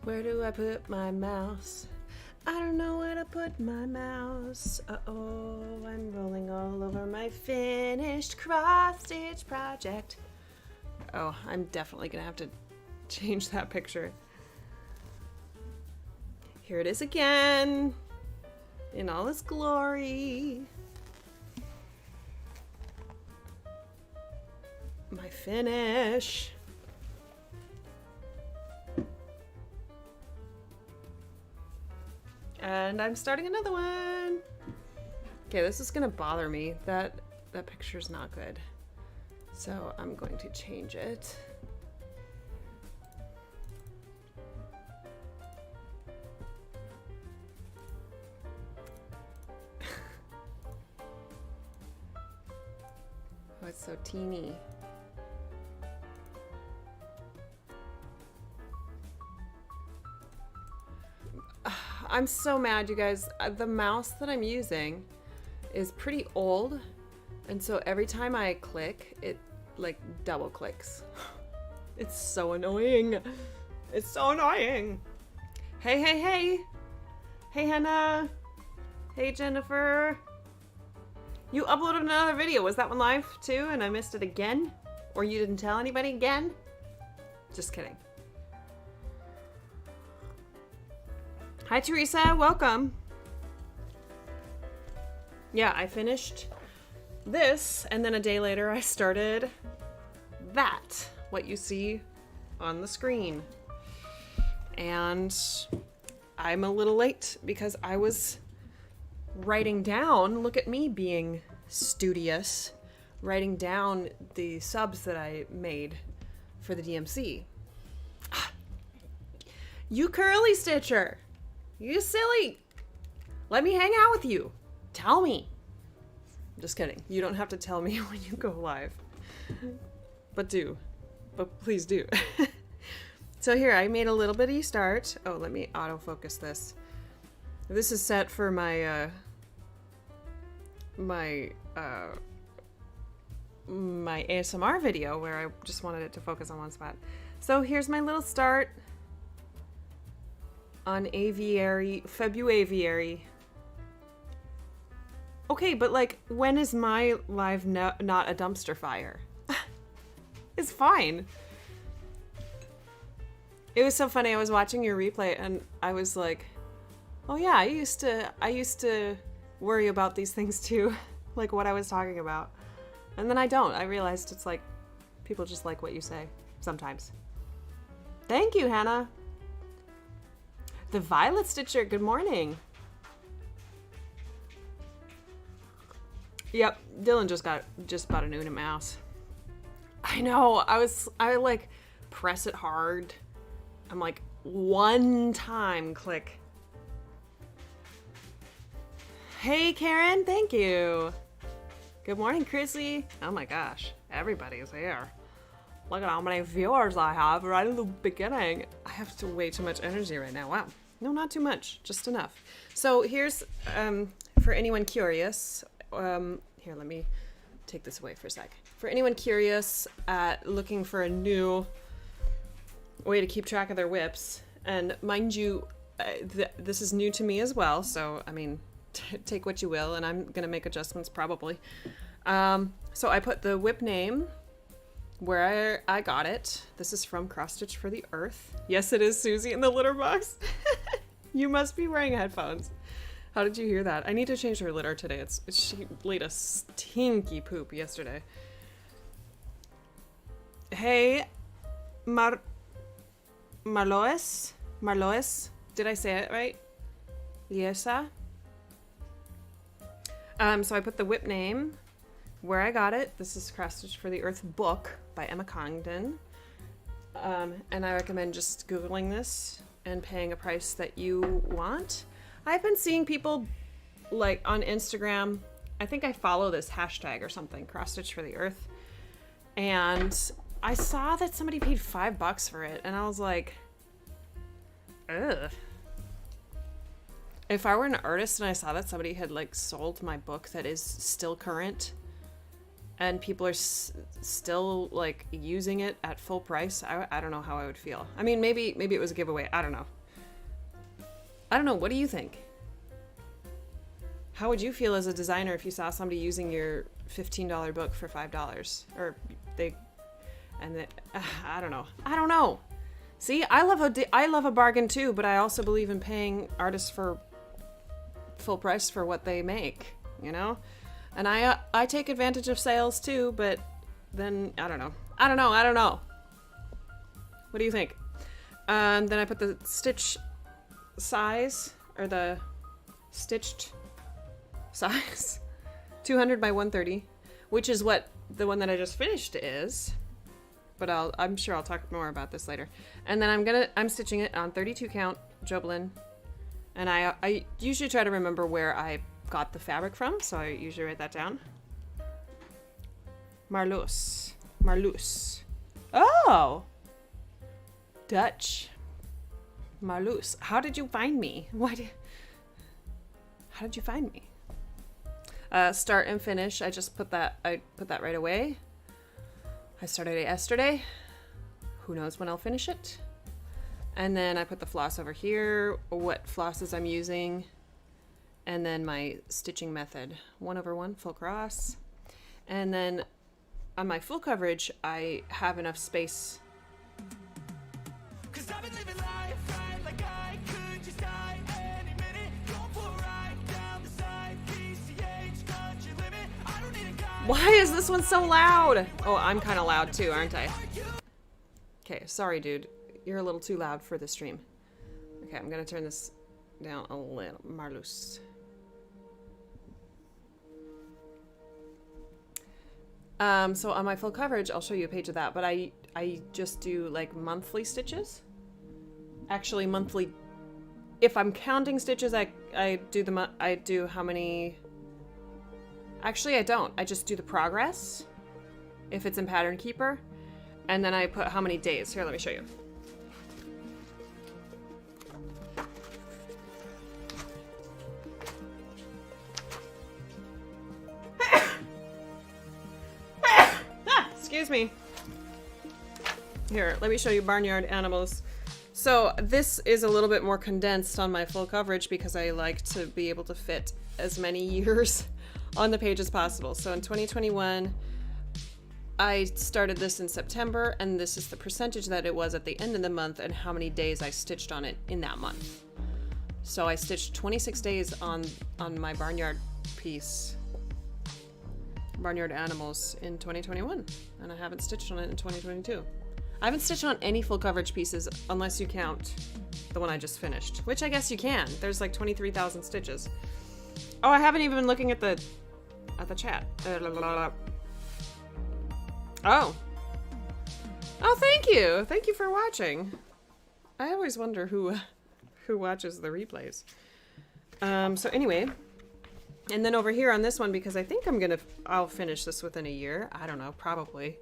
Where do I put my mouse? I don't know where to put my mouse. Uh-oh, I'm rolling all over my finished cross-stitch project. Oh, I'm definitely gonna have to change that picture. Here it is again, in all its glory. My finish. And I'm starting another one. Okay, this is gonna bother me. That picture's not good. So I'm going to change it. Oh, it's so teeny. I'm so mad, you guys. The mouse that I'm using is pretty old, and so every time I click, it like double clicks. It's so annoying. It's so annoying. Hey, hey, hey. Hey, Hannah. Hey, Jennifer. You uploaded another video. Was that one live too, and I missed it again? Or you didn't tell anybody again? Just kidding. Hi, Teresa. Welcome. Yeah, I finished this, and then a day later I started that, what you see on the screen. And I'm a little late because I was writing down, look at me being studious, writing down the subs that I made for the DMC. You curly stitcher! You silly! Let me hang out with you. Tell me. Just kidding. You don't have to tell me when you go live. But do. But please do. So here, I made a little bitty start. Oh, let me autofocus this. This is set for my, my ASMR video where I just wanted it to focus on one spot. So here's my little start on aviary, February. Okay, but like, when is my live not a dumpster fire? It's fine. It was so funny. I was watching your replay and I was like, oh yeah, I used to worry about these things too, like what I was talking about. And then I don't. I realized it's like, people just like what you say sometimes. Thank you, Hannah. The Violet Stitcher, good morning. Yep, Dylan just bought an Una mouse. I know, I like press it hard. I'm like, one time click. Hey Karen, thank you. Good morning, Chrissy. Oh my gosh, everybody's here. Look at how many viewers I have right in the beginning. I have way too much energy right now. Wow. No, not too much, just enough. So here's, for anyone curious, here, let me take this away for a sec. For anyone curious, looking for a new way to keep track of their whips, and mind you, this is new to me as well, so, I mean, take what you will, and I'm gonna make adjustments probably. So I put the whip name where I got it. This is from Cross Stitch for the Earth. Yes, it is Susie in the litter box. You must be wearing headphones. How did you hear that? I need to change her litter today. She laid a stinky poop yesterday. Hey, Marloes? Did I say it right? Liesa? So I put the whip name where I got it. This is Cross Stitch for the Earth book by Emma Congdon. And I recommend just Googling this and paying a price that you want. I've been seeing people like on Instagram, I think I follow this hashtag or something, Cross Stitch for the Earth. And I saw that somebody paid $5 for it. And I was like, ugh. If I were an artist and I saw that somebody had like sold my book that is still current and people are still like using it at full price, I don't know how I would feel. I mean, maybe it was a giveaway. I don't know. What do you think? How would you feel as a designer if you saw somebody using your $15 book for $5? Or I don't know. See, I love a bargain too, but I also believe in paying artists for full price for what they make, you know? And I take advantage of sales too, but then I don't know. What do you think? Then I put the stitch size, or the stitched size, 200 by 130, which is what the one that I just finished is. But I'm sure I'll talk more about this later. And then I'm stitching it on 32 count Jobelan, and I usually try to remember where I got the fabric from, so I usually write that down. Marloes. Oh, Dutch. Marloes. How did you find me? How did you find me? Start and finish. I put that right away. I started it yesterday. Who knows when I'll finish it? And then I put the floss over here, what flosses I'm using, and then my stitching method, 1/1 full cross. And then on my full coverage, I have enough space. Why is this one so loud? Oh, I'm kind of loud too, aren't I? Okay, sorry, dude. You're a little too loud for the stream. Okay, I'm gonna turn this down a little. Marloes. So on my full coverage, I'll show you a page of that, but I just do like monthly stitches. Actually, monthly. If I'm counting stitches, I do how many. Actually, I don't. I just do the progress, if it's in Pattern Keeper, and then I put how many days. Here, let me show you. Excuse me. Here, let me show you Barnyard Animals. So this is a little bit more condensed on my full coverage because I like to be able to fit as many years on the page as possible. So in 2021, I started this in September, and this is the percentage that it was at the end of the month and how many days I stitched on it in that month. So I stitched 26 days on my Barnyard piece, Barnyard Animals, in 2021, and I haven't stitched on it in 2022. I haven't stitched on any full coverage pieces unless you count the one I just finished, which I guess you can. There's like 23,000 stitches. Oh, I haven't even been looking at the chat. Oh, thank you. Thank you for watching. I always wonder who watches the replays. So anyway, and then over here on this one, because I think I'll finish this within a year. I don't know, probably.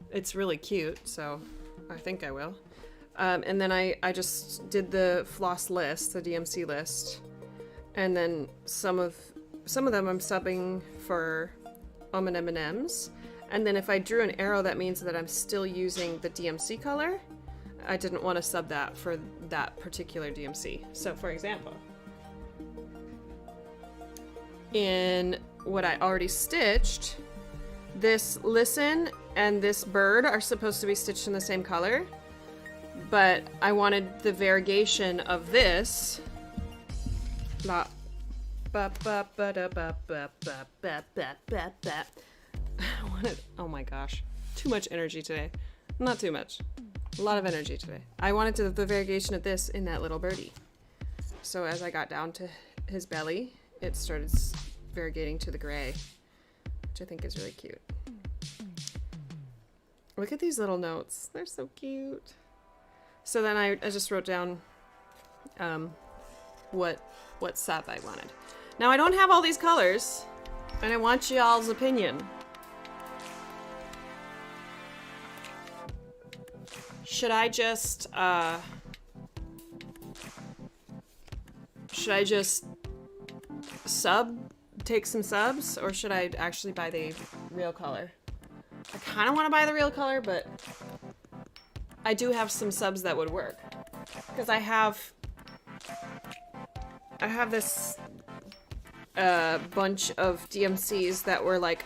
It's really cute, so I think I will. And then I just did the floss list, the DMC list, and then some of them I'm subbing for M&Ms. And then if I drew an arrow, that means that I'm still using the DMC color. I didn't want to sub that for that particular DMC. So for example, in what I already stitched, this listen and this bird are supposed to be stitched in the same color, but I wanted the variegation of this. Oh my gosh, too much energy today. Not too much, a lot of energy today. I wanted the variegation of this in that little birdie. So as I got down to his belly, it started variegating to the gray, which I think is really cute. Look at these little notes. They're so cute. So then I just wrote down what sub I wanted. Now I don't have all these colors, and I want y'all's opinion. Should I just take some subs, or should I actually buy the real color. I kind of want to buy the real color, but I do have some subs that would work. Because I have this bunch of DMCs that were like,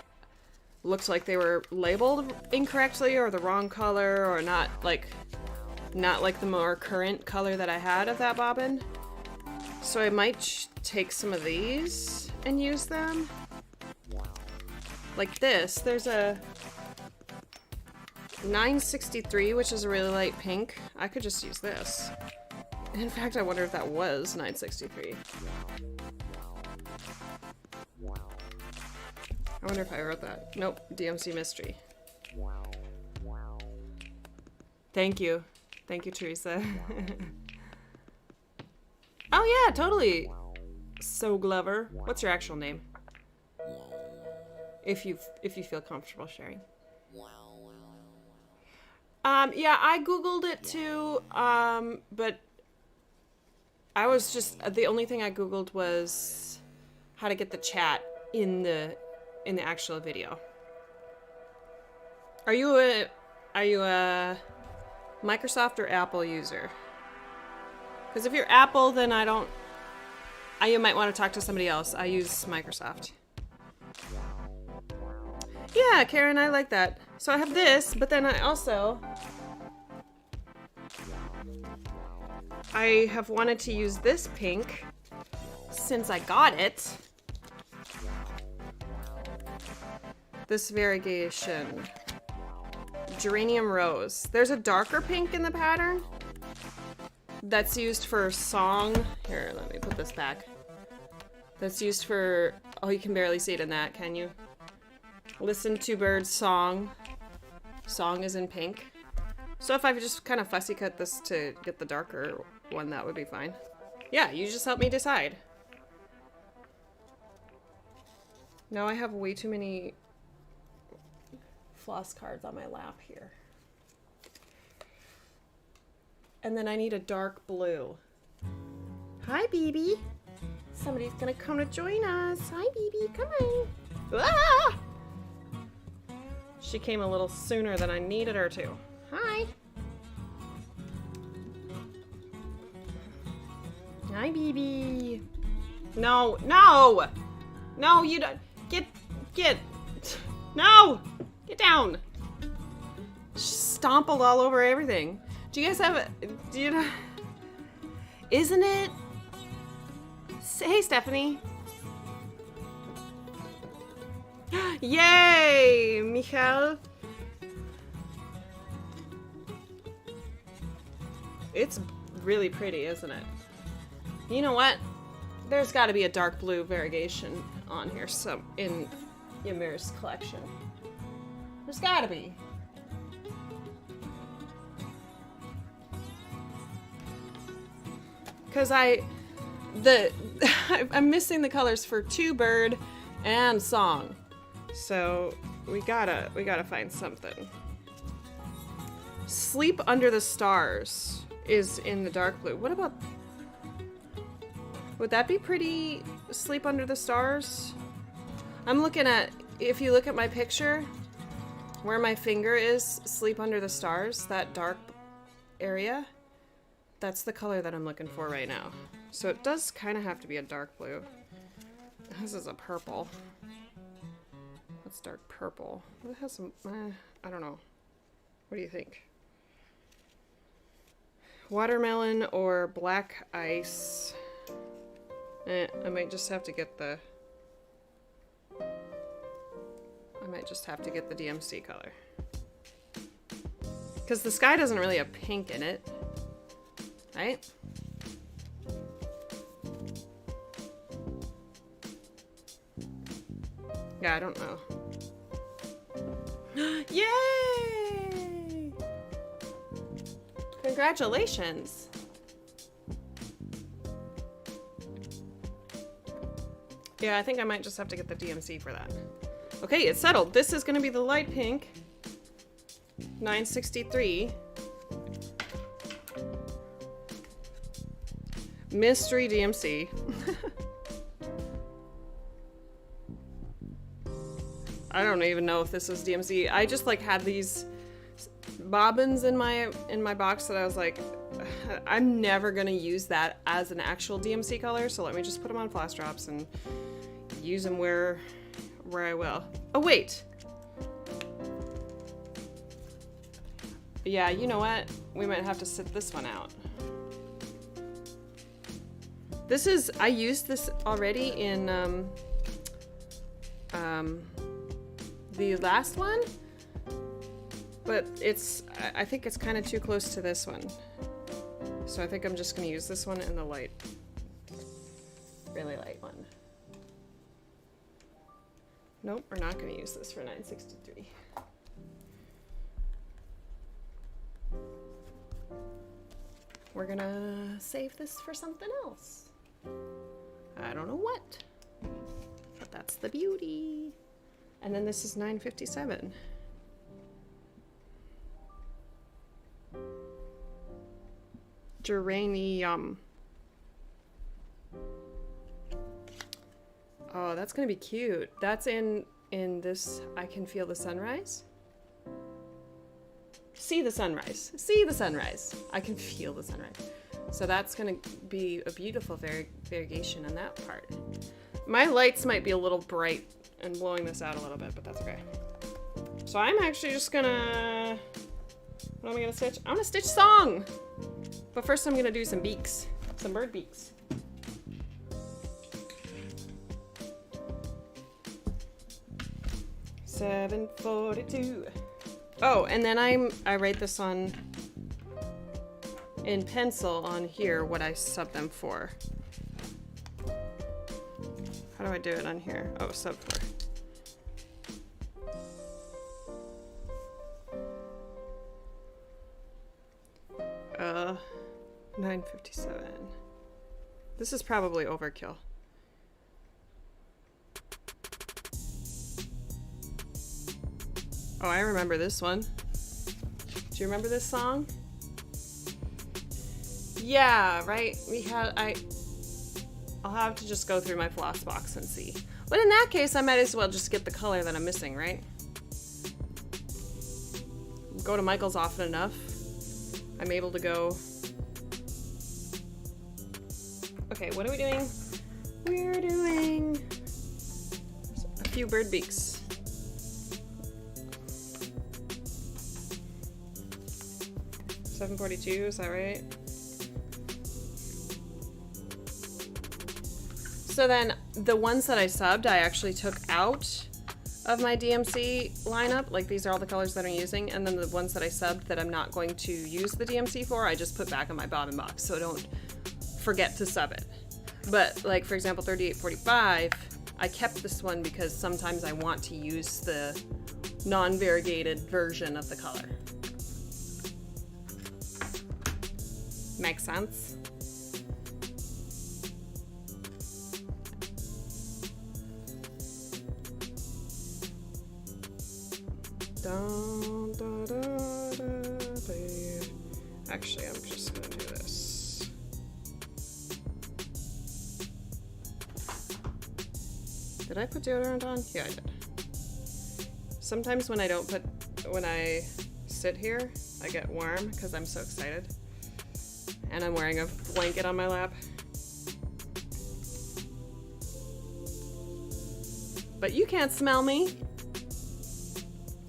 looked like they were labeled incorrectly or the wrong color or not like the more current color that I had of that bobbin. So I might take some of these and use them. Like this, there's a 963, which is a really light pink. I could just use this. In fact, I wonder if that was 963. I wonder if I wrote that. Nope, DMC Mystery. Thank you. Thank you, Teresa. Oh yeah, totally. So Glover. What's your actual name? If you feel comfortable sharing. Yeah, I Googled it too, but I was just, the only thing I Googled was how to get the chat in the actual video. Are you a Microsoft or Apple user? Because if you're Apple, then you might want to talk to somebody else. I use Microsoft. Yeah, Karen, I like that. So I have this, but then I have wanted to use this pink since I got it. This variegation. Geranium Rose. There's a darker pink in the pattern that's used for song. Here, let me put this back. That's used for, oh, you can barely see it in that, can you? Listen to Bird's song. Song is in pink. So if I just kind of fussy cut this to get the darker one, that would be fine. Yeah, you just help me decide. Now I have way too many floss cards on my lap here. And then I need a dark blue. Hi, BB. Somebody's gonna come to join us. Hi, BB, come on. Ah! She came a little sooner than I needed her to. Hi. Hi, BB. No, no! No, you don't. Get. No! Get down. Stompled all over everything. Do you guys have do you know? Isn't it? Hey, Stephanie. Yay, Michael. It's really pretty, isn't it? You know what? There's got to be a dark blue variegation on here in Ymir's collection. There's got to be. Because I'm missing the colors for Two Bird and Song. So we gotta find something. Sleep Under the Stars is in the dark blue. What about, would that be pretty? Sleep Under the Stars? I'm looking at, if you look at my picture, where my finger is, Sleep Under the Stars, that dark area, that's the color that I'm looking for right now. So it does kind of have to be a dark blue. This is a purple. That's dark purple. It has some, I don't know. What do you think? Watermelon or black ice? I might just have to get the DMC color. Because the sky doesn't really have pink in it. Right? Yeah, I don't know. Yay! Congratulations! Yeah, I think I might just have to get the DMC for that. Okay, it's settled. This is going to be the light pink. 963. Mystery DMC. I don't even know if this was DMC. I just like had these bobbins in my box that I was like, I'm never gonna use that as an actual DMC color, so let me just put them on flash drops and use them where I will. Oh wait. Yeah, you know what? We might have to sit this one out. This is, I used this already in the last one, but I think it's kind of too close to this one. So I think I'm just gonna use this one in the light, really light one. Nope, we're not gonna use this for 963. We're gonna save this for something else. I don't know what, but that's the beauty. And then this is 957. Geranium. Oh, that's gonna be cute. That's in this, I Can Feel the Sunrise. See the sunrise. See the sunrise. I can feel the sunrise. So that's gonna be a beautiful variegation on that part. My lights might be a little bright and blowing this out a little bit, but that's okay. So I'm actually just gonna, what am I gonna stitch? I'm gonna stitch song. But first I'm gonna do some beaks, some bird beaks. $7.42. Oh, and then I write this on in pencil on here what I sub them for. How do I do it on here? Oh, sub for. $9.57. This is probably overkill. Oh, I remember this one. Do you remember this song? Yeah, right? I'll have to just go through my floss box and see. But in that case, I might as well just get the color that I'm missing, right? Go to Michael's often enough. I'm able to go. Okay, what are we doing? We're doing a few bird beaks. $7.42, is that right? So then the ones that I subbed, I actually took out of my DMC lineup. Like these are all the colors that I'm using. And then the ones that I subbed that I'm not going to use the DMC for, I just put back in my bobbin box. So don't forget to sub it. But like, for example, 3845, I kept this one because sometimes I want to use the non-variegated version of the color. Makes sense? Dun, dun, dun, dun, dun. Actually, I'm just gonna do this. Did I put deodorant on? Yeah, I did. Sometimes when I sit here, I get warm because I'm so excited. And I'm wearing a blanket on my lap. But you can't smell me.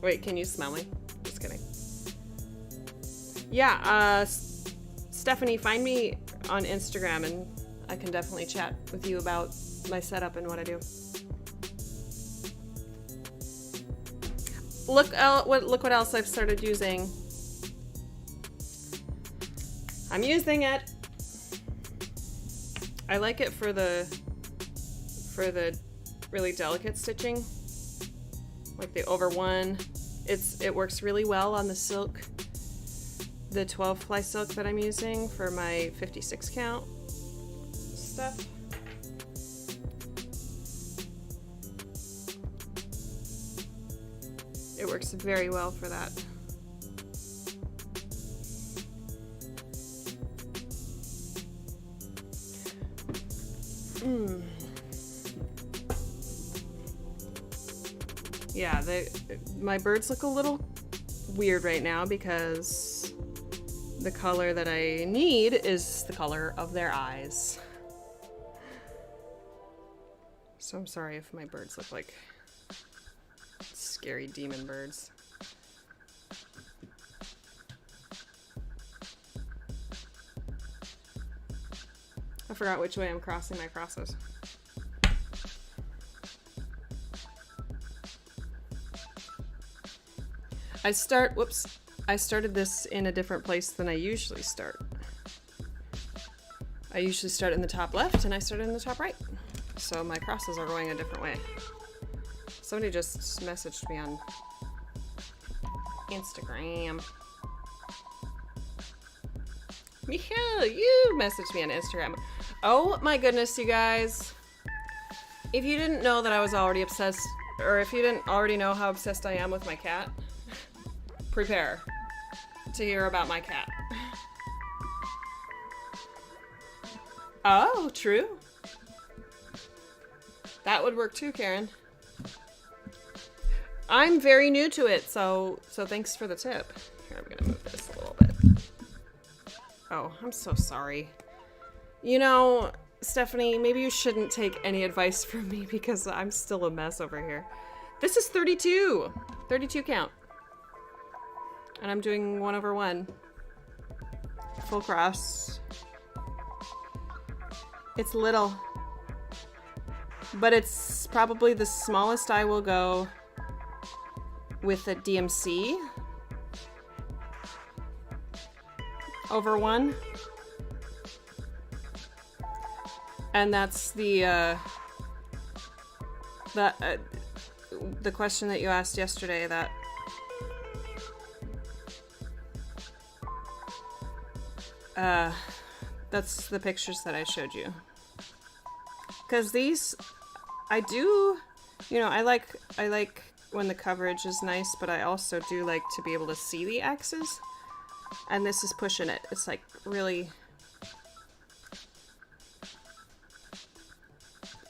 Wait, can you smell me? Just kidding. Yeah, Stephanie, find me on Instagram and I can definitely chat with you about my setup and what I do. Look what else I've started using. I'm using it. I like it for the really delicate stitching, like the over one. It works really well on the silk, the 12 ply silk that I'm using for my 56 count stuff. It works very well for that. Yeah, my birds look a little weird right now because the color that I need is the color of their eyes. So I'm sorry if my birds look like scary demon birds. I forgot which way I'm crossing my crosses. I started this in a different place than I usually start. I usually start in the top left and I started in the top right. So my crosses are going a different way. Somebody just messaged me on Instagram. Michelle, you messaged me on Instagram. Oh my goodness, you guys. If you didn't know that I was already obsessed, or if you didn't already know how obsessed I am with my cat, prepare to hear about my cat. Oh, true. That would work too, Karen. I'm very new to it, so thanks for the tip. Here, I'm gonna move this a little bit. Oh, I'm so sorry. You know, Stephanie, maybe you shouldn't take any advice from me because I'm still a mess over here. This is 32. 32 count. And I'm doing 1/1. Full cross. It's little. But it's probably the smallest I will go with a DMC. Over 1. And that's the question that you asked yesterday, that that's the pictures that I showed you. Because these, I do, you know, I like when the coverage is nice, but I also do like to be able to see the X's. And this is pushing it. It's like really,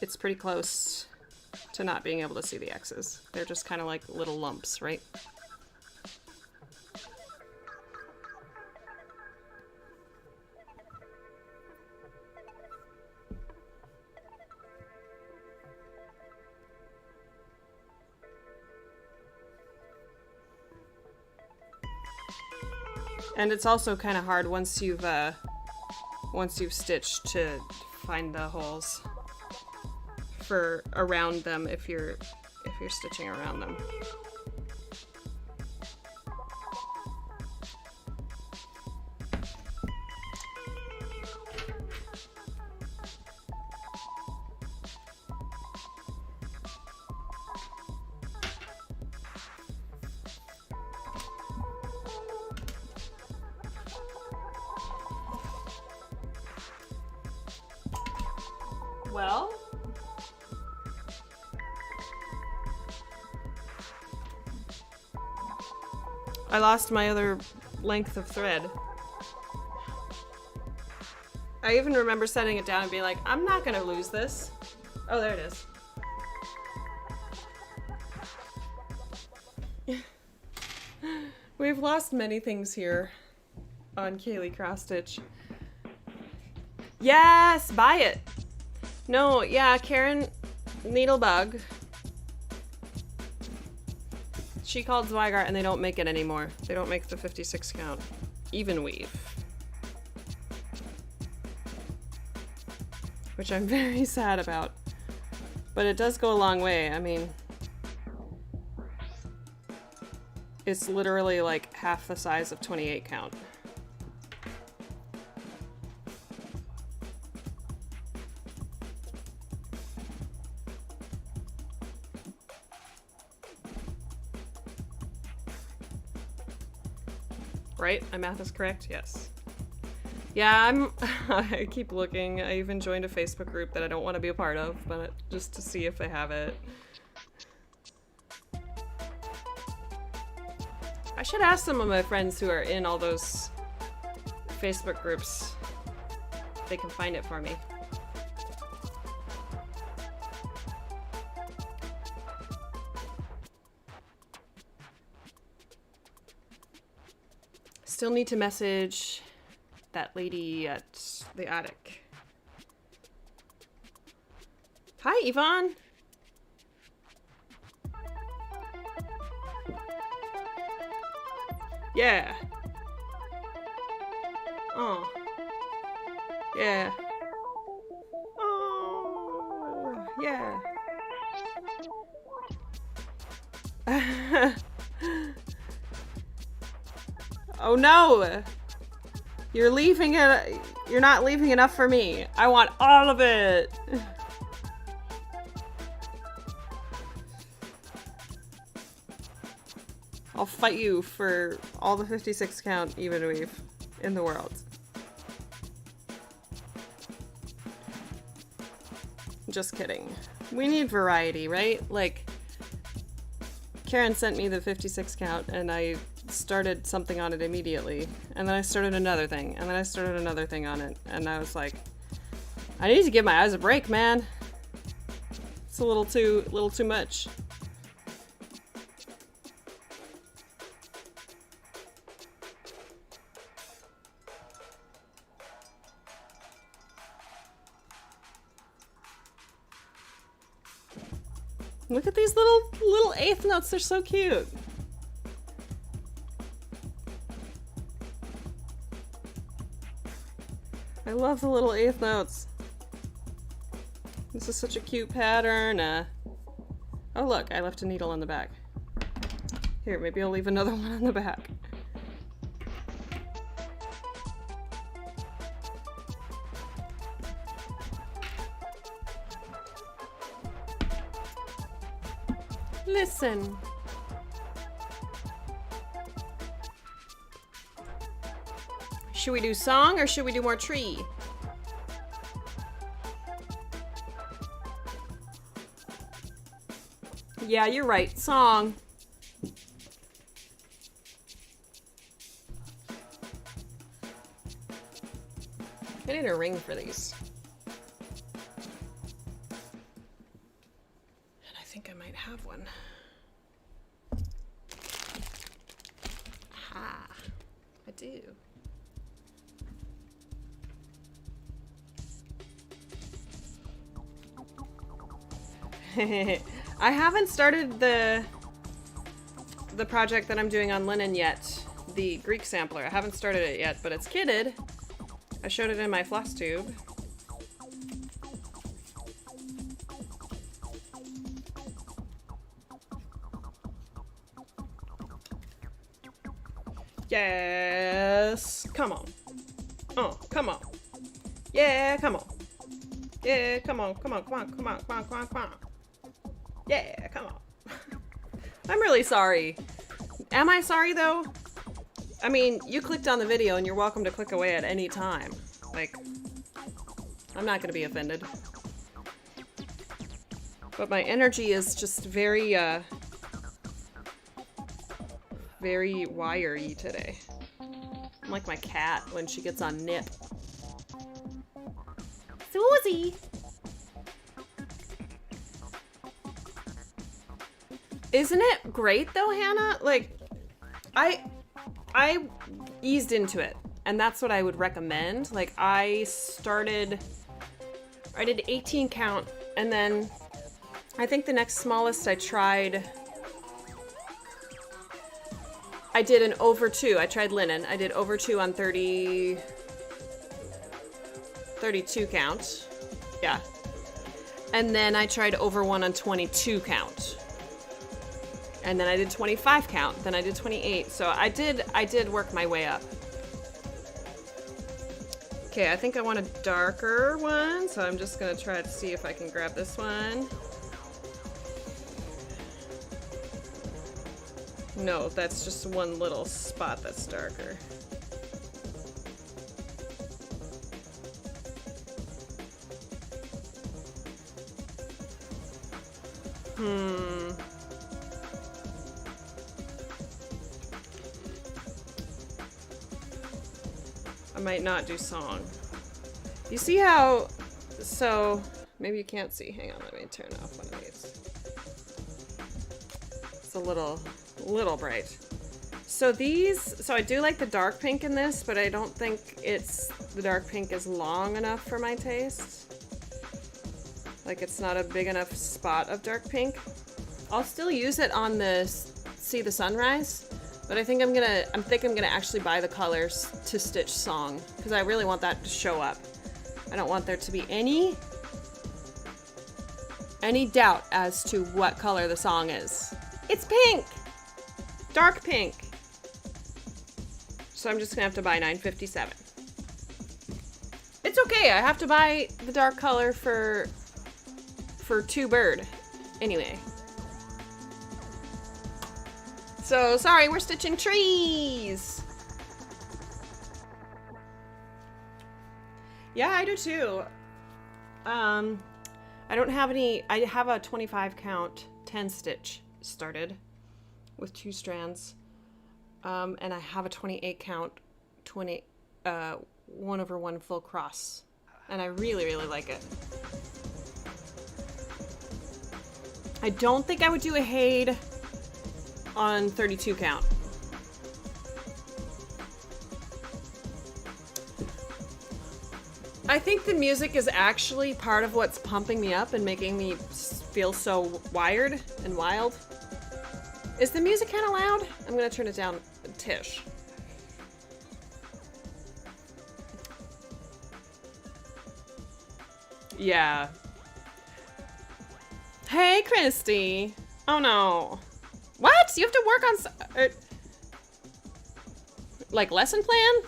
it's pretty close to not being able to see the X's. They're just kind of like little lumps, right? And it's also kind of hard once you've stitched to find the holes for around them if you're stitching around them. Well, I lost my other length of thread. I even remember setting it down and being like, I'm not gonna lose this. Oh, there it is. We've lost many things here on Kaylee Cross Stitch. Yes, buy it. No, yeah, Karen Needlebug. She called Zweigart and they don't make it anymore. They don't make the 56 count. Even weave. Which I'm very sad about. But it does go a long way. I mean, it's literally like half the size of 28 count. Right? My math is correct? Yes. Yeah, I keep looking. I even joined a Facebook group that I don't want to be a part of, but just to see if they have it. I should ask some of my friends who are in all those Facebook groups if they can find it for me. still need to message that lady at the attic. Hi, Yvonne. Yeah. Oh. Yeah. Oh. Yeah. Oh no! You're leaving it. You're not leaving enough for me. I want all of it. I'll fight you for all the 56 count even weave in the world. Just kidding. We need variety, right? Like, Karen sent me the 56 count and I started something on it immediately. And then I started another thing. And then I started another thing on it. And I was like, I need to give my eyes a break, man. It's a little too much. Look at these little eighth notes, they're so cute. I love the little eighth notes. This is such a cute pattern. Oh look, I left a needle on the back. Here, maybe I'll leave another one on the back. Listen. Should we do song or should we do more tree? Yeah, you're right. Song. I need a ring for these. And I think I might have one. Aha. I do. I haven't started the project that I'm doing on linen yet. The Greek sampler. I haven't started it yet, but it's kitted. I showed it in my floss tube. Yes! Come on. Oh, come on. Yeah, come on. Yeah, come on, come on, come on, come on, come on, come on, come on. Yeah, come on. I'm really sorry. Am I sorry though? I mean, you clicked on the video and you're welcome to click away at any time. Like, I'm not gonna be offended. But my energy is just very, very wiry today. I'm like my cat when she gets on nip. Susie! Isn't it great though, Hannah? Like, I eased into it, and that's what I would recommend. Like, I did 18 count, and then I think the next smallest I tried, I did an over 2. I tried linen. I did over 2 on 32 count. Yeah. And then I tried over 1 on 22 count. And then I did 25 count, then I did 28. So I did work my way up. Okay, I think I want a darker one, so I'm just gonna try to see if I can grab this one. No, that's just one little spot that's darker. I might not do song. You see how, so maybe you can't see. Hang on, let me turn off one of these. It's a little bright. So I do like the dark pink in this, but I don't think the dark pink is long enough for my taste. Like, it's not a big enough spot of dark pink. I'll still use it on the See the Sunrise, but I think I'm gonna actually buy the colors to stitch Song, because I really want that to show up. I don't want there to be any doubt as to what color the song is. It's pink! Dark pink! So I'm just gonna have to buy 957. It's okay, I have to buy the dark color for 2 bird. Anyway. So, sorry, we're stitching trees! Yeah, I do too. I don't have any, I have a 25 count 10 stitch started with 2 strands. And I have a 28 count 1/1 full cross. And I really, really like it. I don't think I would do a Haid on 32 count. I think the music is actually part of what's pumping me up and making me feel so wired and wild. Is the music kind of loud? I'm gonna turn it down a tish. Yeah. Hey, Christy. Oh no. What? You have to work on like lesson plan?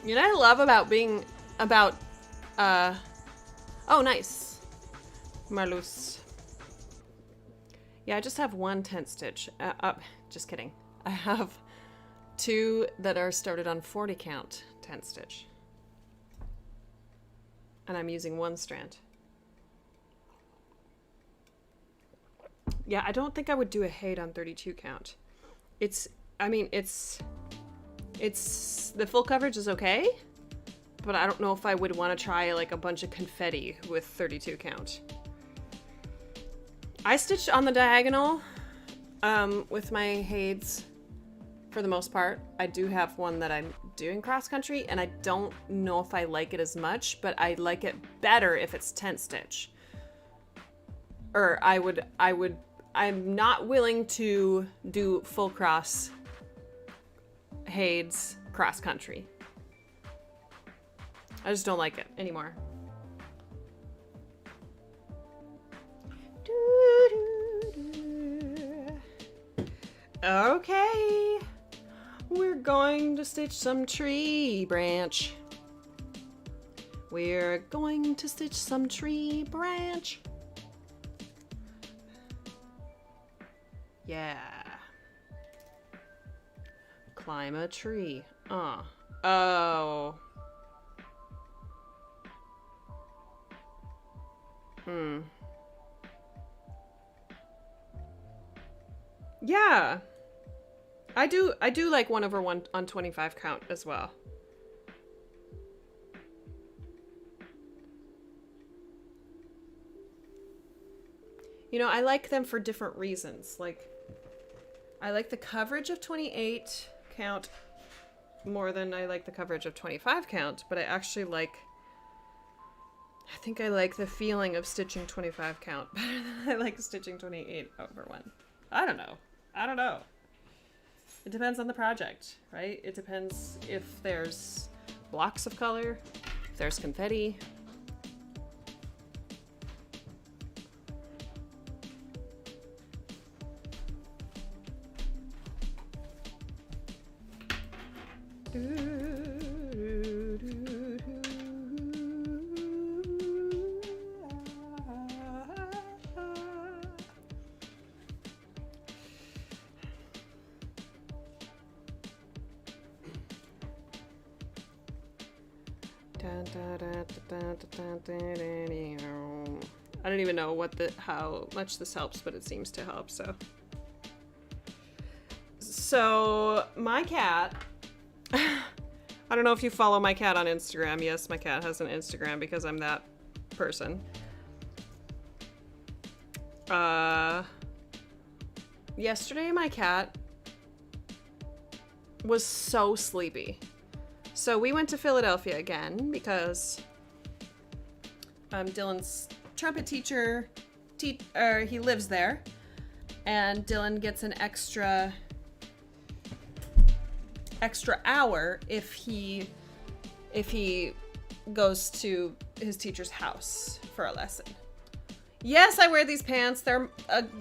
You know what I love about being oh, nice. Marloes. Yeah, I just have 1 10 stitch. Just kidding. I have 2 that are started on 40 count 10 stitch. And I'm using 1 strand. Yeah, I don't think I would do a Haid on 32 count. The full coverage is okay, but I don't know if I would want to try like a bunch of confetti with 32 count. I stitched on the diagonal with my Haids for the most part. I do have one that I'm doing cross country, and I don't know if I like it as much, but I like it better if it's 10 stitch. Or I'm not willing to do full cross Haids cross country. I just don't like it anymore. Okay, we're going to stitch some tree branch. We're going to stitch some tree branch. Yeah. Climb a tree. Oh. Yeah. I do like 1/1 on 25 count as well. You know, I like them for different reasons. Like, I like the coverage of 28 count more than I like the coverage of 25 count, but I actually like, I think I like the feeling of stitching 25 count better than I like stitching 28/1. I don't know. It depends on the project, right? It depends if there's blocks of color, if there's confetti. I don't even know how much this helps, but it seems to help. So my cat, I don't know if you follow my cat on Instagram. Yes, my cat has an Instagram because I'm that person. Yesterday my cat was so sleepy. So we went to Philadelphia again because Dylan's trumpet teacher, he lives there, and Dylan gets an extra hour if he goes to his teacher's house for a lesson. Yes, I wear these pants. They're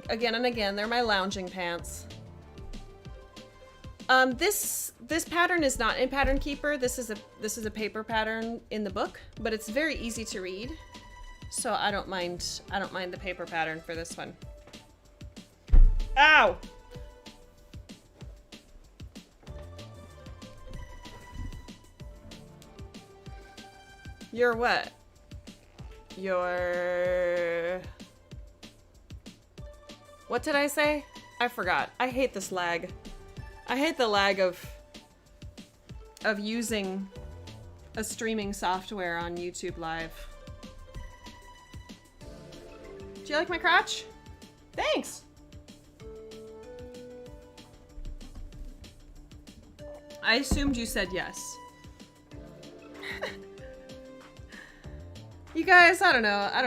again and again. They're my lounging pants. This pattern is not in Pattern Keeper. This is a paper pattern in the book, but it's very easy to read. So I don't mind the paper pattern for this one. Ow! You're what? What did I say? I forgot. I hate this lag. I hate the lag of using a streaming software on YouTube Live. Do you like my crotch? Thanks! I assumed you said yes. You guys, I don't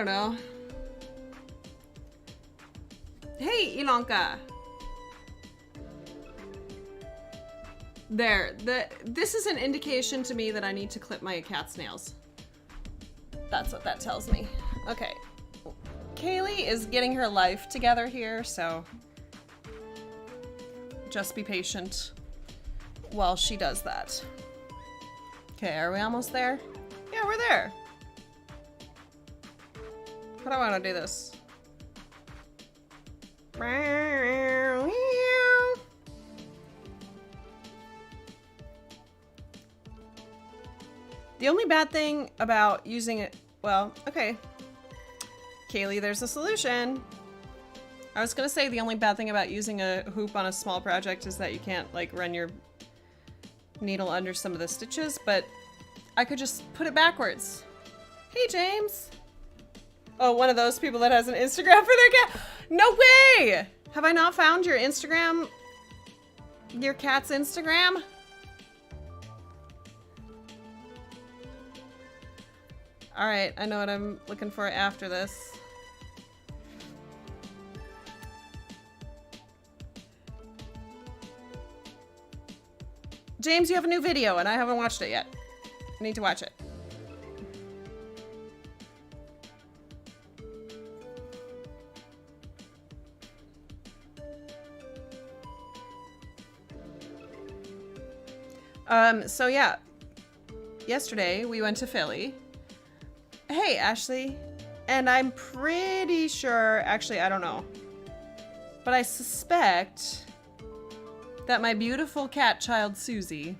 know. Hey, Ilonka. There, this is an indication to me that I need to clip my cat's nails. That's what that tells me. Okay. Kaylee is getting her life together here, so just be patient while she does that. Okay, are we almost there? Yeah, we're there. How do I want to do this? The only bad thing about using it, well, okay. Kaylee, there's a solution. I was gonna say the only bad thing about using a hoop on a small project is that you can't like run your needle under some of the stitches, but I could just put it backwards. Hey, James. Oh, one of those people that has an Instagram for their cat. No way! Have I not found your Instagram? Your cat's Instagram? All right, I know what I'm looking for after this. James, you have a new video and I haven't watched it yet. I need to watch it. So yeah, yesterday we went to Philly. Hey, Ashley. And I'm pretty sure, actually, I don't know, but I suspect that my beautiful cat child, Susie.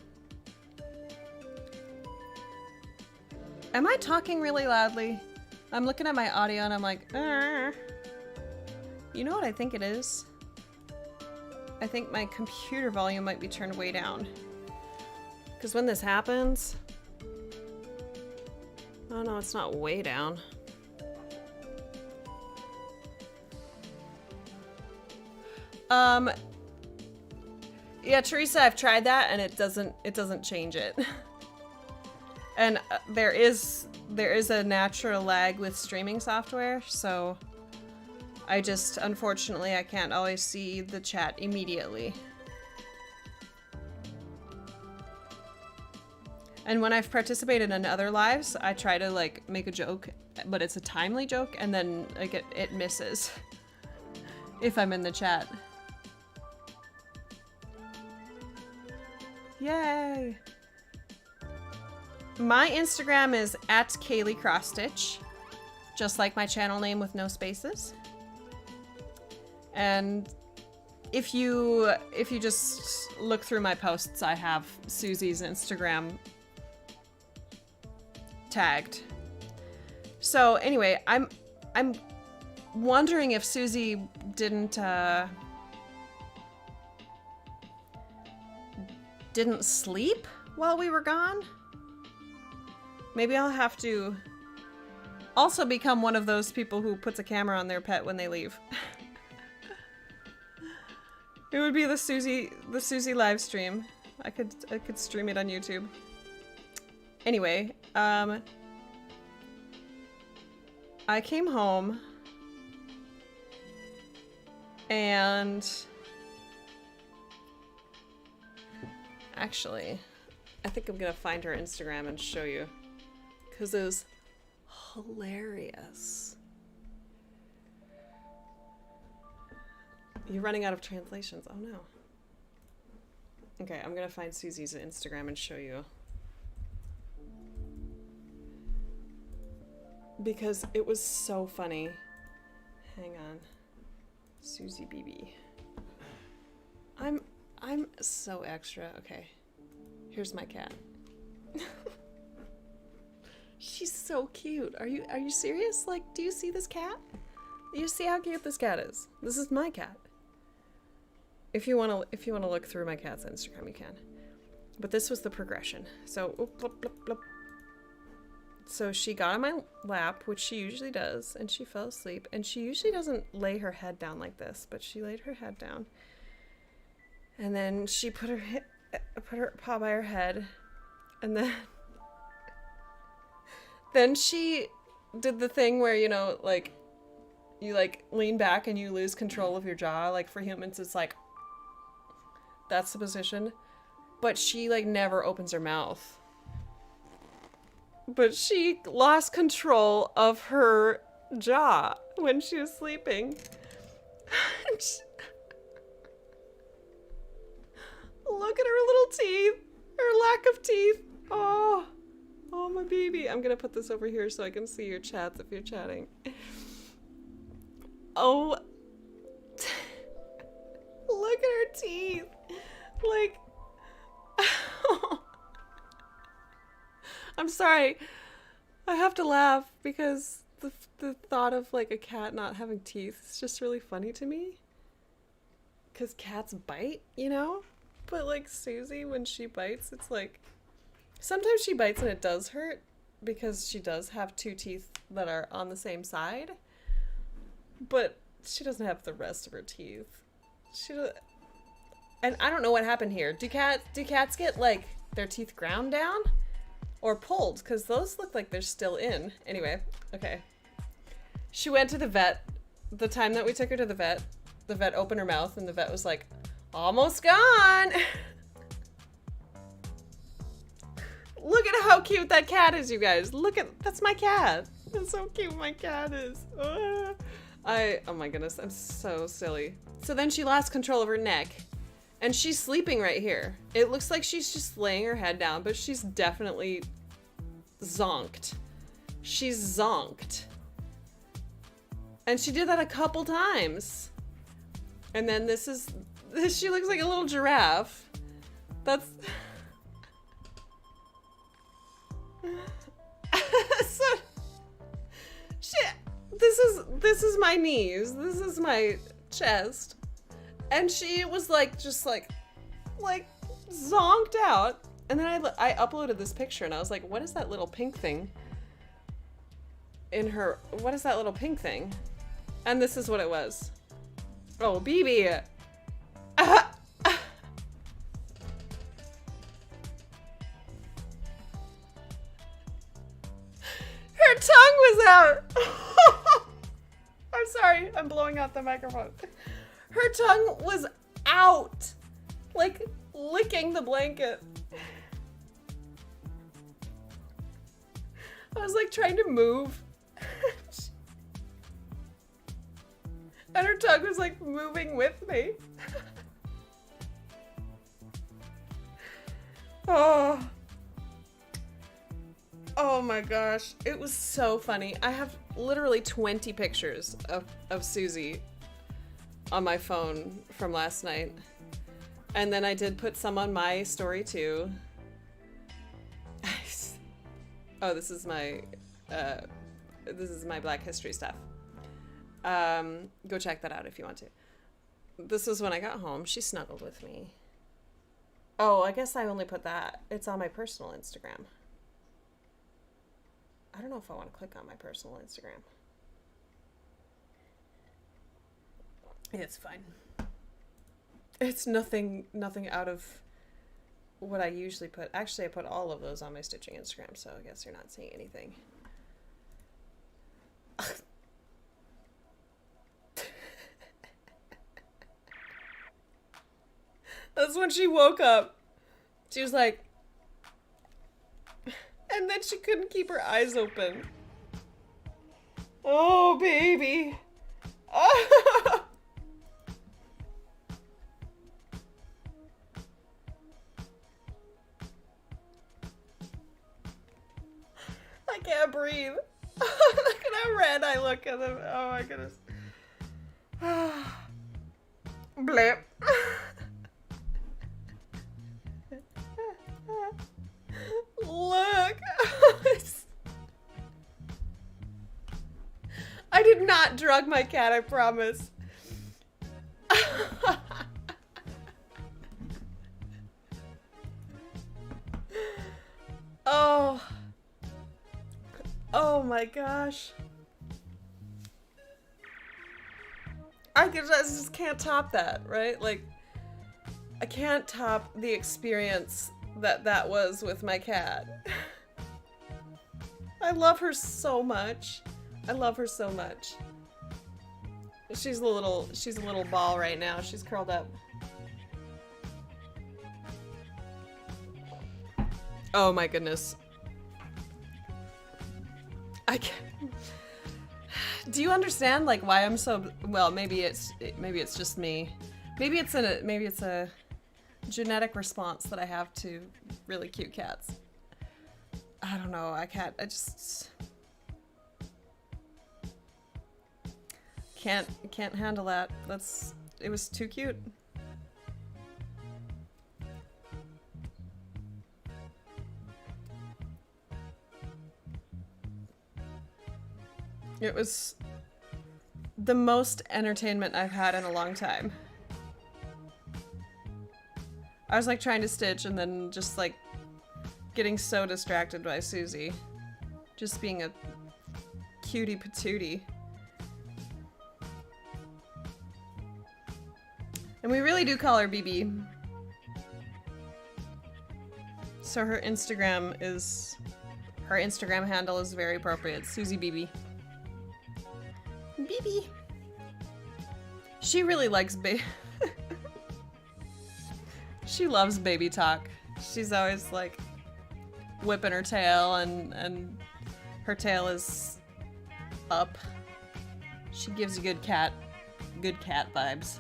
Am I talking really loudly? I'm looking at my audio and I'm like, You know what I think it is? I think my computer volume might be turned way down. Because when this happens... Oh no, it's not way down. Yeah, Teresa, I've tried that and it doesn't change it. And there is a natural lag with streaming software, so unfortunately I can't always see the chat immediately. And when I've participated in other lives, I try to like make a joke, but it's a timely joke, and then like it misses if I'm in the chat. Yay! My Instagram is @KayleeCrossstitch, just like my channel name with no spaces. And if you just look through my posts, I have Susie's Instagram tagged. So anyway, I'm wondering if Susie didn't sleep while we were gone. Maybe I'll have to also become one of those people who puts a camera on their pet when they leave. It would be the Susie live stream. I could stream it on YouTube. Anyway, I came home and actually, I think I'm gonna find her Instagram and show you, because it was hilarious. You're running out of translations. Oh no. Okay, I'm gonna find Susie's Instagram and show you. Because it was so funny. Hang on. Susie BB. I'm so extra. Okay. Here's my cat. She's so cute. Are you serious? Like, do you see this cat? Do you see how cute this cat is? This is my cat. If you wanna look through my cat's Instagram, you can. But this was the progression. So, oop, blop, blop, blop. So she got on my lap, which she usually does, and she fell asleep. And she usually doesn't lay her head down like this, but she laid her head down. And then she put her paw by her head, and then she did the thing where, you know, like, you like lean back and you lose control of your jaw. Like for humans, it's like, that's the position. But she like never opens her mouth. But she lost control of her jaw when she was sleeping. Look at her little teeth. Her lack of teeth. Oh, my baby. I'm gonna put this over here so I can see your chats if you're chatting. Oh. Look at her teeth. Like. I'm sorry. I have to laugh because the thought of like a cat not having teeth is just really funny to me. Because cats bite, you know? But like Susie, when she bites, it's like... Sometimes she bites and it does hurt because she does have two teeth that are on the same side. But she doesn't have the rest of her teeth. And I don't know what happened here. Do cats get like their teeth ground down? Or pulled, because those look like they're still in. Anyway, okay. She went to the vet. The time that we took her to the vet opened her mouth and the vet was like, almost gone. Look at how cute that cat is, you guys. That's my cat. That's so cute my cat is. Oh my goodness, I'm so silly. So then she lost control of her neck. And she's sleeping right here. It looks like she's just laying her head down, but she's definitely zonked. She's zonked. And she did that a couple times. And then she looks like a little giraffe. That's... So, shit. This is my knees. This is my chest. And she was like, just like zonked out. And then I uploaded this picture and I was like, what is that little pink thing in her? What is that little pink thing? And this is what it was. Oh, BB. Her tongue was out. I'm sorry, I'm blowing out the microphone. Her tongue was out, like licking the blanket. I was like trying to move. And her tongue was like moving with me. Oh my gosh. It was so funny. I have literally 20 pictures of Susie on my phone from last night. And then I did put some on my story too. Oh, this is my Black History stuff. Go check that out if you want to. This was when I got home. She snuggled with me. Oh, I guess I only put that. It's on my personal Instagram. I don't know if I want to click on my personal Instagram. It's fine. It's nothing out of what I usually put. Actually, I put all of those on my stitching Instagram, so I guess you're not seeing anything. That's when she woke up. She was like, and then she couldn't keep her eyes open. Oh, baby. Oh. I can't breathe. Look at how red I look at them. Oh my goodness. Blip. Look. I did not drug my cat, I promise. Oh. Oh my gosh. I just can't top that, right? Like, I can't top the experience that was with my cat. I love her so much. I love her so much. She's a little ball right now. She's curled up. Oh my goodness. I can't. Do you understand like why I'm so well? Maybe it's just me. Maybe it's a genetic response that I have to really cute cats. I don't know. I just can't handle that. It was too cute. It was the most entertainment I've had in a long time. I was like trying to stitch and then just like getting so distracted by Susie. Just being a cutie patootie. And we really do call her BB. So her Instagram handle is very appropriate. Susie BB. BB. She really likes she loves baby talk. She's always like whipping her tail and her tail is up. She gives you good cat vibes.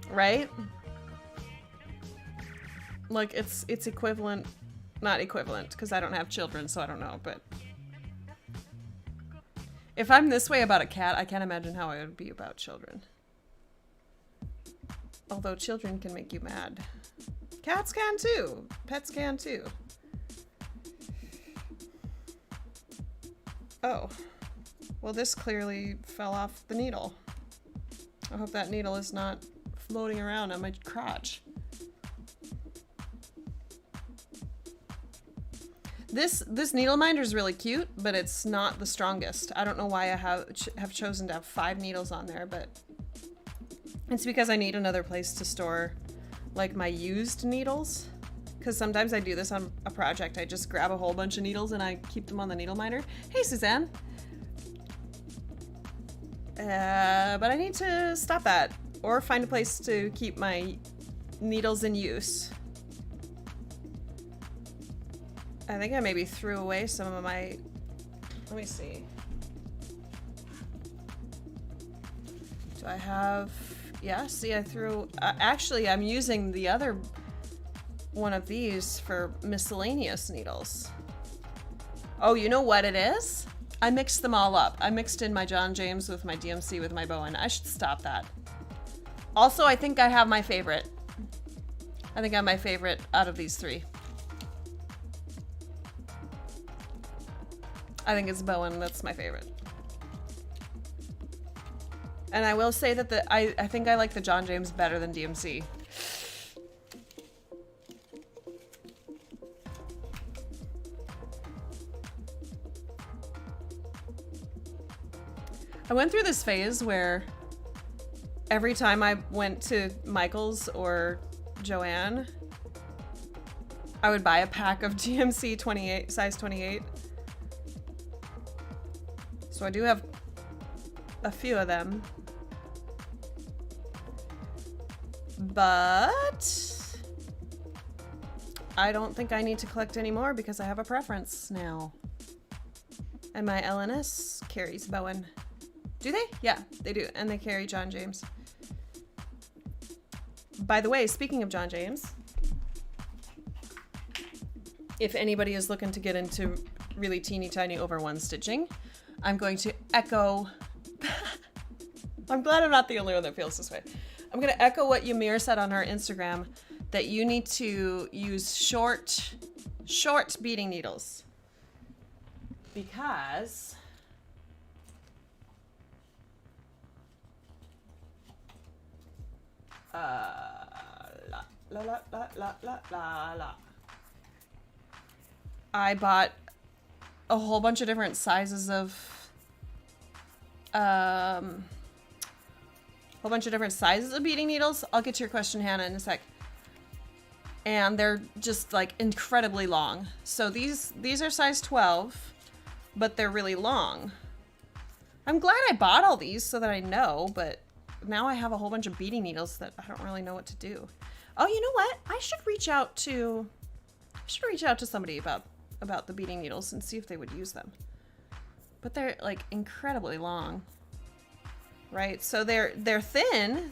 Right? Like it's equivalent, not equivalent because I don't have children, so I don't know, but if I'm this way about a cat, I can't imagine how I would be about children. Although children can make you mad. Cats can too. Pets can too. Oh. Well, this clearly fell off the needle. I hope that needle is not floating around on my crotch. This needle minder is really cute, but it's not the strongest. I don't know why I have chosen to have 5 needles on there, but it's because I need another place to store like my used needles. Because sometimes I do this on a project. I just grab a whole bunch of needles and I keep them on the needle minder. Hey, Suzanne. But I need to stop that or find a place to keep my needles in use. I think I maybe threw away some of my, let me see. Do I have, yeah, see I threw, actually I'm using the other one of these for miscellaneous needles. Oh, you know what it is? I mixed them all up. I mixed in my John James with my DMC with my Bowen. I should stop that. Also, I think I have my favorite. I think I have my favorite out of these 3. I think it's Bowen, that's my favorite. And I will say that I think I like the John James better than DMC. I went through this phase where every time I went to Michael's or Joanne, I would buy a pack of DMC 28, size 28. So I do have a few of them. But I don't think I need to collect any more because I have a preference now. And my LNS carries Bowen. Do they? Yeah, they do. And they carry John James. By the way, speaking of John James, if anybody is looking to get into really teeny tiny over one stitching, I'm going to echo. I'm glad I'm not the only one that feels this way. I'm going to echo what Ymir said on her Instagram, that you need to use short beading needles. Because I bought a whole bunch of different sizes of beading needles. I'll get to your question, Hannah, in a sec. And they're just like incredibly long. So these are size 12, but they're really long. I'm glad I bought all these so that I know, but now I have a whole bunch of beading needles that I don't really know what to do. Oh, you know what? I should reach out to somebody about the beading needles and see if they would use them. But they're like incredibly long. Right? So they're thin.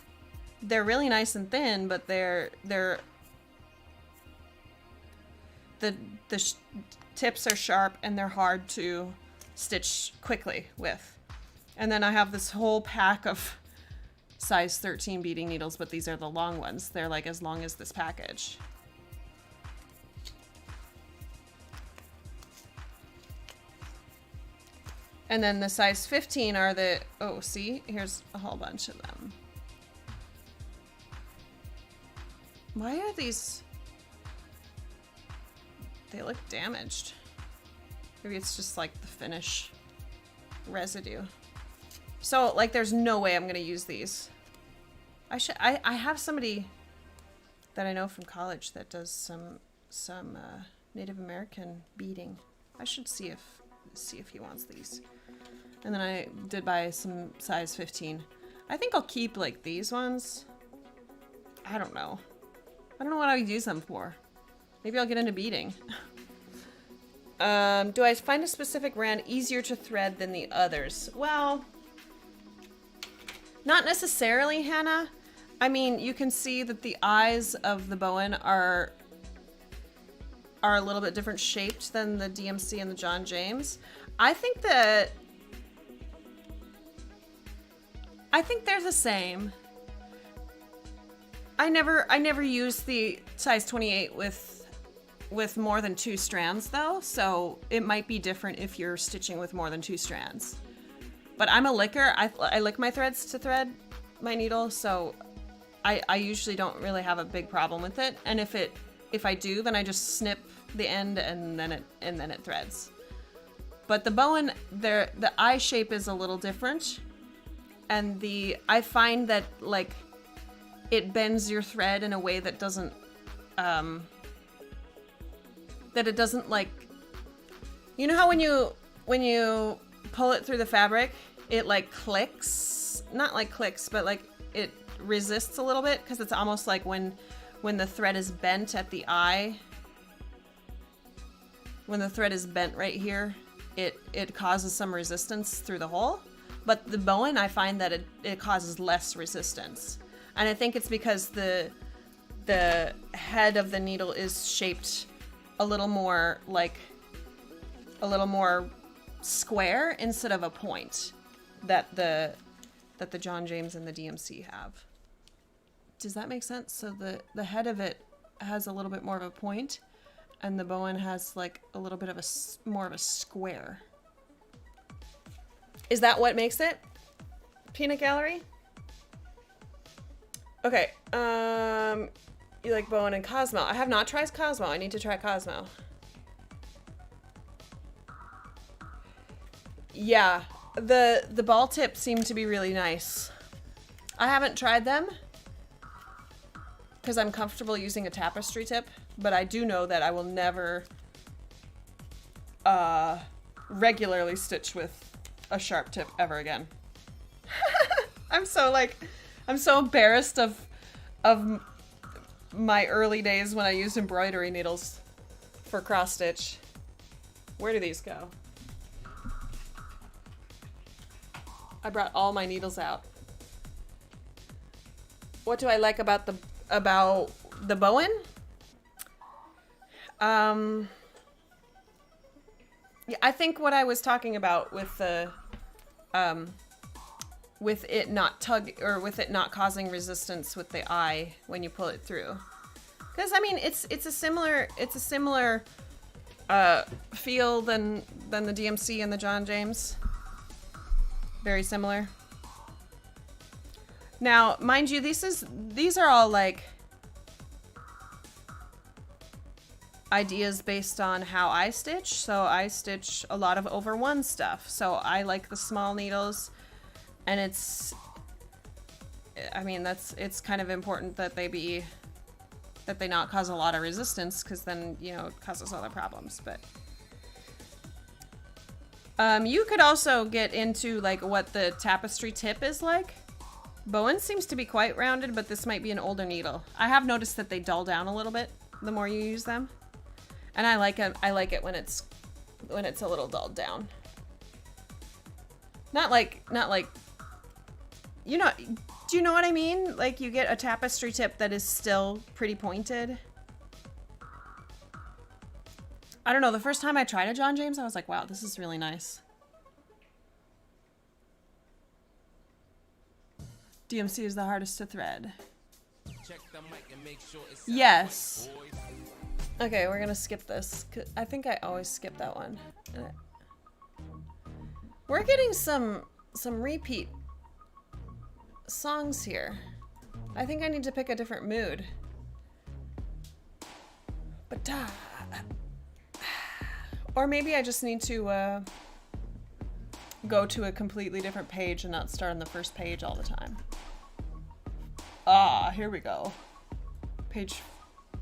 They're really nice and thin, but the tips are sharp and they're hard to stitch quickly with. And then I have this whole pack of size 13 beading needles, but these are the long ones. They're like as long as this package. And then the size 15 are the, oh, see, here's a whole bunch of them. Why are these, they look damaged. Maybe it's just like the finish residue. So like there's no way I'm gonna use these. I have somebody that I know from college that does some Native American beading. I should see if he wants these. And then I did buy some size 15. I think I'll keep like these ones. I don't know. I don't know what I would use them for. Maybe I'll get into beading. Do I find a specific brand easier to thread than the others? Well, not necessarily, Hannah. I mean, you can see that the eyes of the Bowen are a little bit different shaped than the DMC and the John James. I think they're the same. I never use the size 28 with more than 2 strands though, so it might be different if you're stitching with more than 2 strands. But I'm a licker. I lick my threads to thread my needle, so I usually don't really have a big problem with it. And if I do, then I just snip the end and then it threads. But the Bowen, the eye shape is a little different, and I find that like it bends your thread in a way that doesn't like, you know how when you pull it through the fabric, it like clicks, not like clicks, but like it resists a little bit, because it's almost like when the thread is bent at the eye, when the thread is bent right here, it causes some resistance through the hole. But the Bowen, I find that it causes less resistance. And I think it's because the head of the needle is shaped a little more square instead of a point that the John James and the DMC have. Does that make sense? So the head of it has a little bit more of a point, and the Bowen has like a little bit of more of a square. Is that what makes it? Peanut Gallery? Okay, you like Bowen and Cosmo. I have not tried Cosmo. I need to try Cosmo. Yeah, The ball tips seem to be really nice. I haven't tried them because I'm comfortable using a tapestry tip, but I do know that I will never regularly stitch with a sharp tip ever again. I'm so embarrassed of my early days when I used embroidery needles for cross stitch. Where do these go? I brought all my needles out. What do I like about the Bowen? Yeah, I think what I was talking about with the with it not causing resistance with the eye when you pull it through. Because I mean, it's a similar feel than the DMC and the John James. Very similar. Now, mind you, these are all like ideas based on how I stitch. So I stitch a lot of over one stuff. So I like the small needles, and it's kind of important that they not cause a lot of resistance, because then, you know, it causes other problems. But you could also get into like what the tapestry tip is like. Bowen seems to be quite rounded, but this might be an older needle. I have noticed that they dull down a little bit the more you use them, and I like it when it's a little dulled down. Not like, you know, do you know what I mean? Like, you get a tapestry tip that is still pretty pointed. I don't know, the first time I tried a John James, I was like, wow, this is really nice. DMC is the hardest to thread. Yes. Okay, we're gonna skip this. I think I always skip that one. We're getting some repeat songs here. I think I need to pick a different mood. But or maybe I just need to go to a completely different page and not start on the first page all the time. Ah, here we go. Page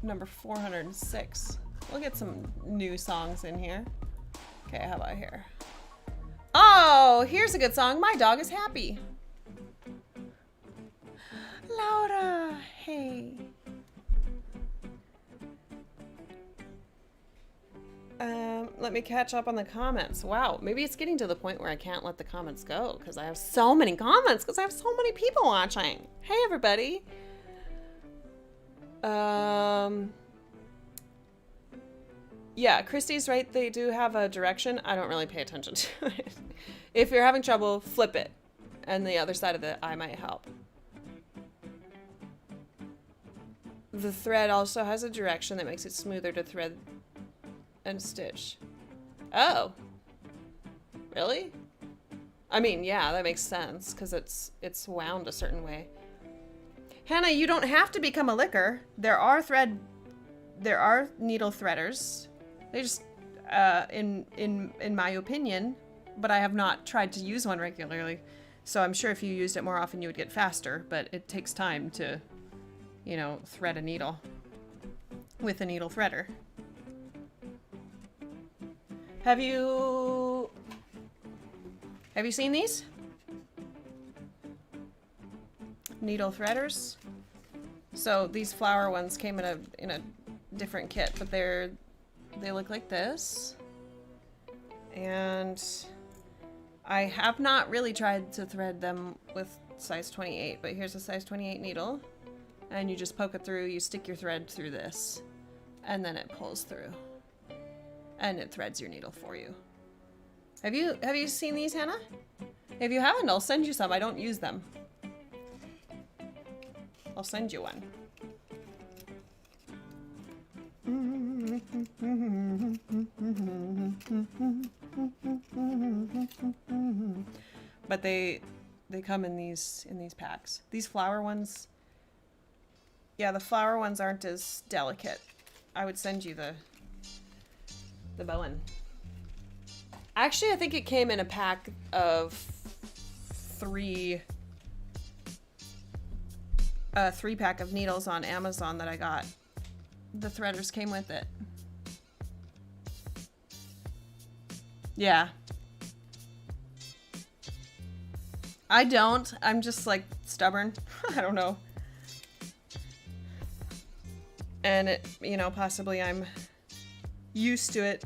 number 406. We'll get some new songs in here. Okay, how about here? Oh, here's a good song. My dog is happy. Laura, hey. Let me catch up on the comments. Wow, maybe it's getting to the point where I can't let the comments go because I have so many comments, because I have so many people watching. Hey, everybody. Yeah, Christy's right. They do have a direction. I don't really pay attention to it. If you're having trouble, flip it, and the other side of the eye might help. The thread also has a direction that makes it smoother to thread and stitch. Oh. Really? I mean, yeah, that makes sense, because it's wound a certain way. Hannah, you don't have to become a licker. There are needle threaders. They just, in my opinion, but I have not tried to use one regularly. So I'm sure if you used it more often, you would get faster, but it takes time to, you know, thread a needle with a needle threader. Have you seen these? Needle threaders. So these flower ones came in a different kit, but they look like this. And I have not really tried to thread them with size 28, but here's a size 28 needle. And you just poke it through, you stick your thread through this, and then it pulls through. And it threads your needle for you. Have you seen these, Hannah? If you haven't, I'll send you some. I don't use them. I'll send you one. But they come in these packs. These flower ones, yeah, the flower ones aren't as delicate. I would send you the Bowen. Actually, I think it came in a pack of three 3-pack of needles on Amazon that I got. The threaders came with it. Yeah. I don't. I'm just like stubborn. I don't know. And it, you know, possibly I'm used to it.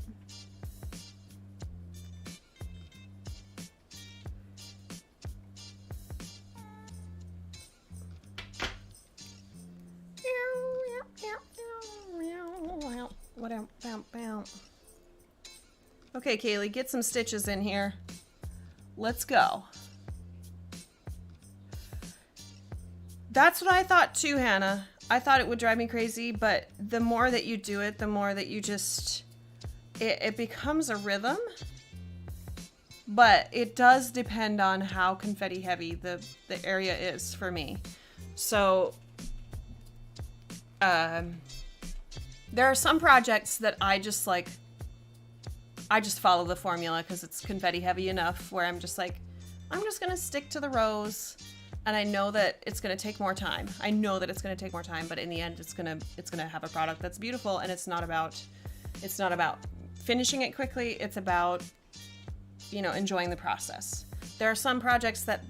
Okay, Kaylee, get some stitches in here. Let's go. That's what I thought too, Hannah. I thought it would drive me crazy, but the more that you do it, the more that you just... It becomes a rhythm. But it does depend on how confetti heavy the area is for me. So... there are some projects that I just like... I just follow the formula because it's confetti heavy enough where I'm just like, I'm just going to stick to the rows. And I know that it's going to take more time. I know that it's going to take more time, but in the end, it's going to have a product that's beautiful. And it's not about finishing it quickly. It's about, you know, enjoying the process. There are some projects that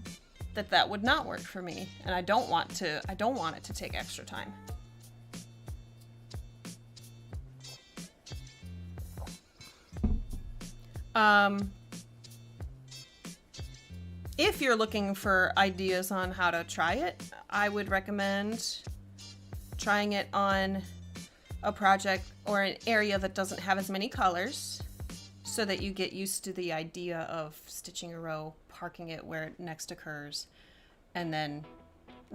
would not work for me. And I don't want it to take extra time. If you're looking for ideas on how to try it, I would recommend trying it on a project or an area that doesn't have as many colors so that you get used to the idea of stitching a row, parking it where it next occurs, and then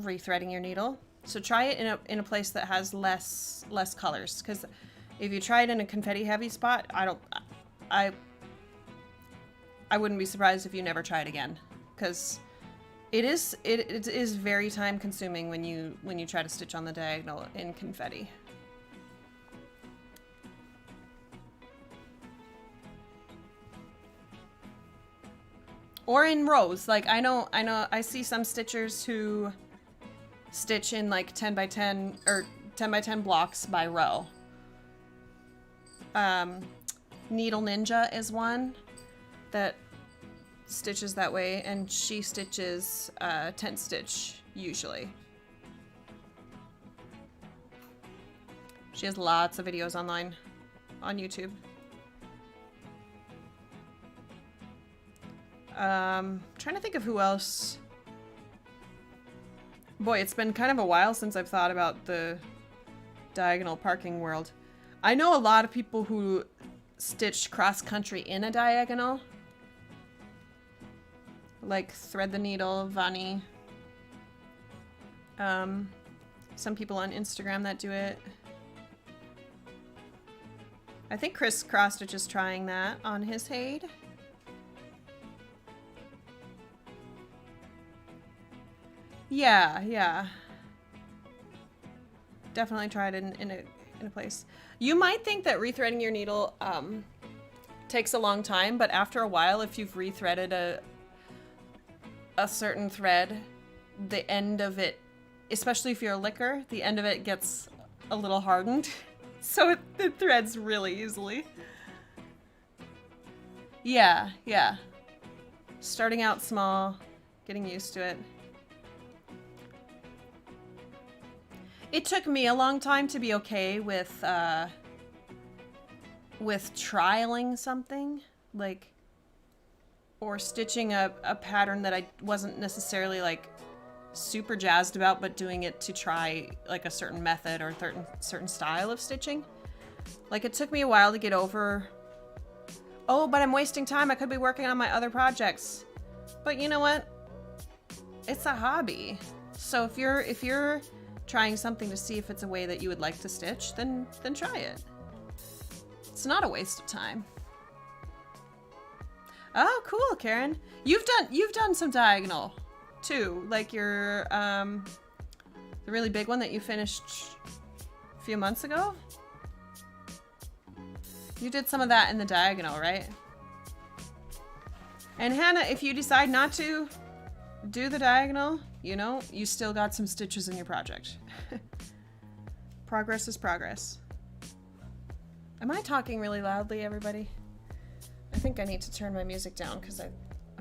rethreading your needle. So try it in a place that has less colors, because if you try it in a confetti heavy spot, I wouldn't be surprised if you never try it again, because it is very time consuming when you try to stitch on the diagonal in confetti. Or in rows. Like I see some stitchers who stitch in like 10 by 10 or 10 by 10 blocks by row. Needle Ninja is one that stitches that way, and she stitches 10 stitch usually. She has lots of videos online on YouTube. Trying to think of who else. Boy, it's been kind of a while since I've thought about the diagonal parking world. I know a lot of people who stitch cross country in a diagonal. Like Thread the Needle, Vani. Some people on Instagram that do it. I think Chris Crosstitch is trying that on his Hade. Yeah. Definitely tried it in a place. You might think that rethreading your needle takes a long time, but after a while, if you've rethreaded a certain thread, the end of it, especially if you're a licker, the end of it gets a little hardened. So it threads really easily. Yeah. Starting out small, getting used to it. It took me a long time to be okay with trialing something, like, or stitching a pattern that I wasn't necessarily like super jazzed about, but doing it to try like a certain method or certain style of stitching. Like, it took me a while to get over, oh, but I'm wasting time. I could be working on my other projects. But you know what? It's a hobby. So if you're trying something to see if it's a way that you would like to stitch, then try it. It's not a waste of time. Oh, cool, Karen. You've done some diagonal too, like your the really big one that you finished a few months ago. You did some of that in the diagonal, right? And Hannah, if you decide not to do the diagonal, you know, you still got some stitches in your project. Progress is progress. Am I talking really loudly, everybody? I think I need to turn my music down because I'm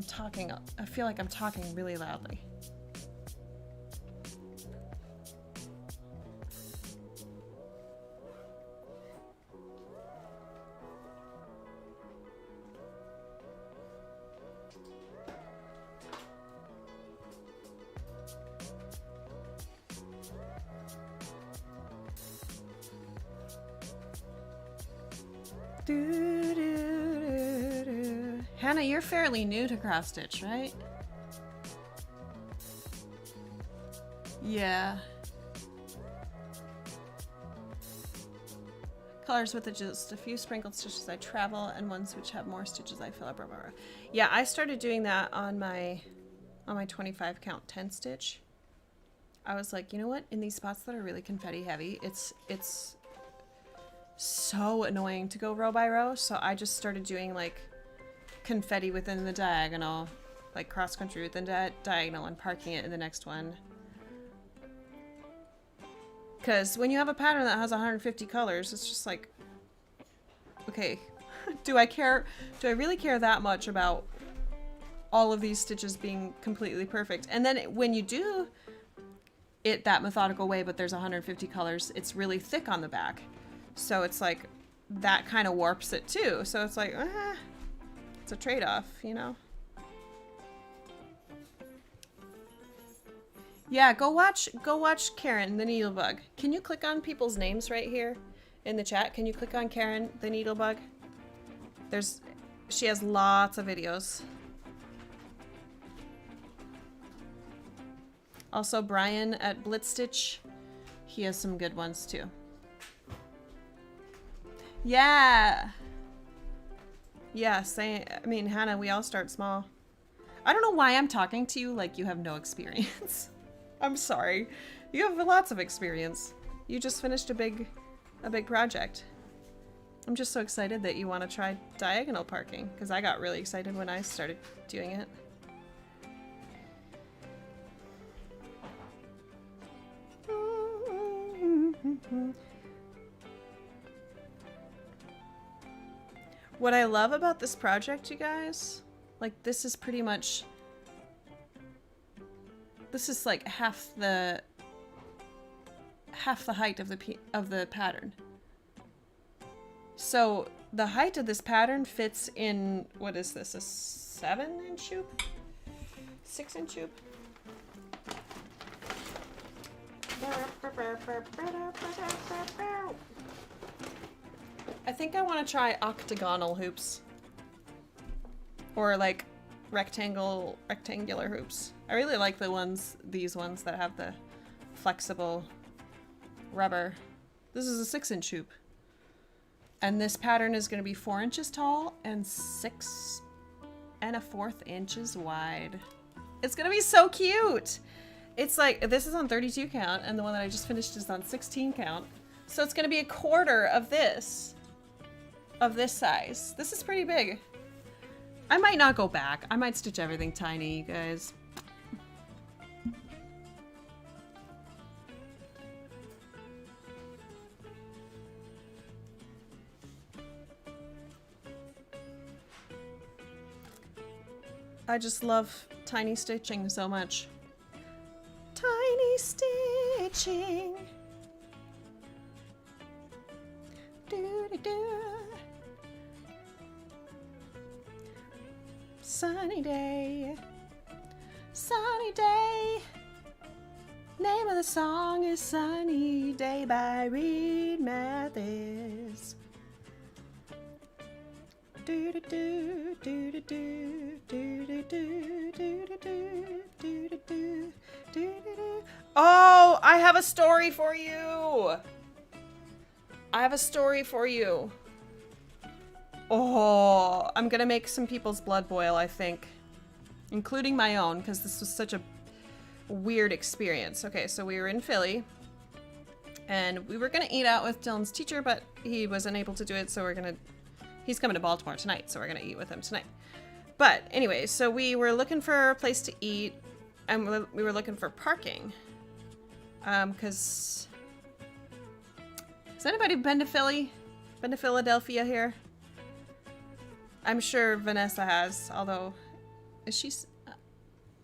talking, I feel like I'm talking really loudly. Hannah, you're fairly new to cross stitch, right? Yeah. Colors with just a few sprinkled stitches I travel, and ones which have more stitches I fill up. Blah, blah, blah. Yeah, I started doing that on my 25 count 10 stitch. I was like, you know what? In these spots that are really confetti heavy, it's so annoying to go row by row, so I just started doing like confetti within the diagonal, like cross country within the diagonal, and parking it in the next one. Because when you have a pattern that has 150 colors, it's just like, okay, do I really care that much about all of these stitches being completely perfect? And then when you do it that methodical way, but there's 150 colors, it's really thick on the back. So it's like, that kind of warps it too. So it's like, it's a trade-off, you know? Yeah, go watch Karen, the Needlebug. Can you click on people's names right here in the chat? Can you click on Karen, the Needlebug? She has lots of videos. Also, Brian at Blitzstitch, he has some good ones too. Yeah. Yeah, I mean, Hannah, we all start small. I don't know why I'm talking to you like you have no experience. I'm sorry. You have lots of experience. You just finished a big project. I'm just so excited that you want to try diagonal parking, because I got really excited when I started doing it. What I love about this project, you guys, like this is pretty much, this is like half the height of the pattern. So the height of this pattern fits in, what is this, a 7-inch hoop? 6-inch hoop? I think I want to try octagonal hoops. Or like rectangular hoops. I really like these ones that have the flexible rubber. This is a 6-inch hoop. And this pattern is going to be 4 inches tall and 6 1/4 inches wide. It's going to be so cute! It's like, this is on 32 count, and the one that I just finished is on 16 count. So it's going to be a quarter of this size. This is pretty big. I might not go back. I might stitch everything tiny, you guys. I just love tiny stitching so much. Tiny stitching. Do-do-do. Sunny day. Sunny day. Name of the song is Sunny Day by Reed Mathis. Do-do-do, do-do-do, do-do-do, do-do-do, do-do-do, do-do-do. Oh, I have a story for you. I have a story for you. Oh, I'm gonna make some people's blood boil, I think. Including my own, because this was such a weird experience. Okay, so we were in Philly. And we were gonna eat out with Dylan's teacher, but he wasn't able to do it, so he's coming to Baltimore tonight, so we're gonna eat with him tonight. But anyway, so we were looking for a place to eat, and we were looking for parking. Because has anybody been to Philly? Been to Philadelphia here? I'm sure Vanessa has, although is she?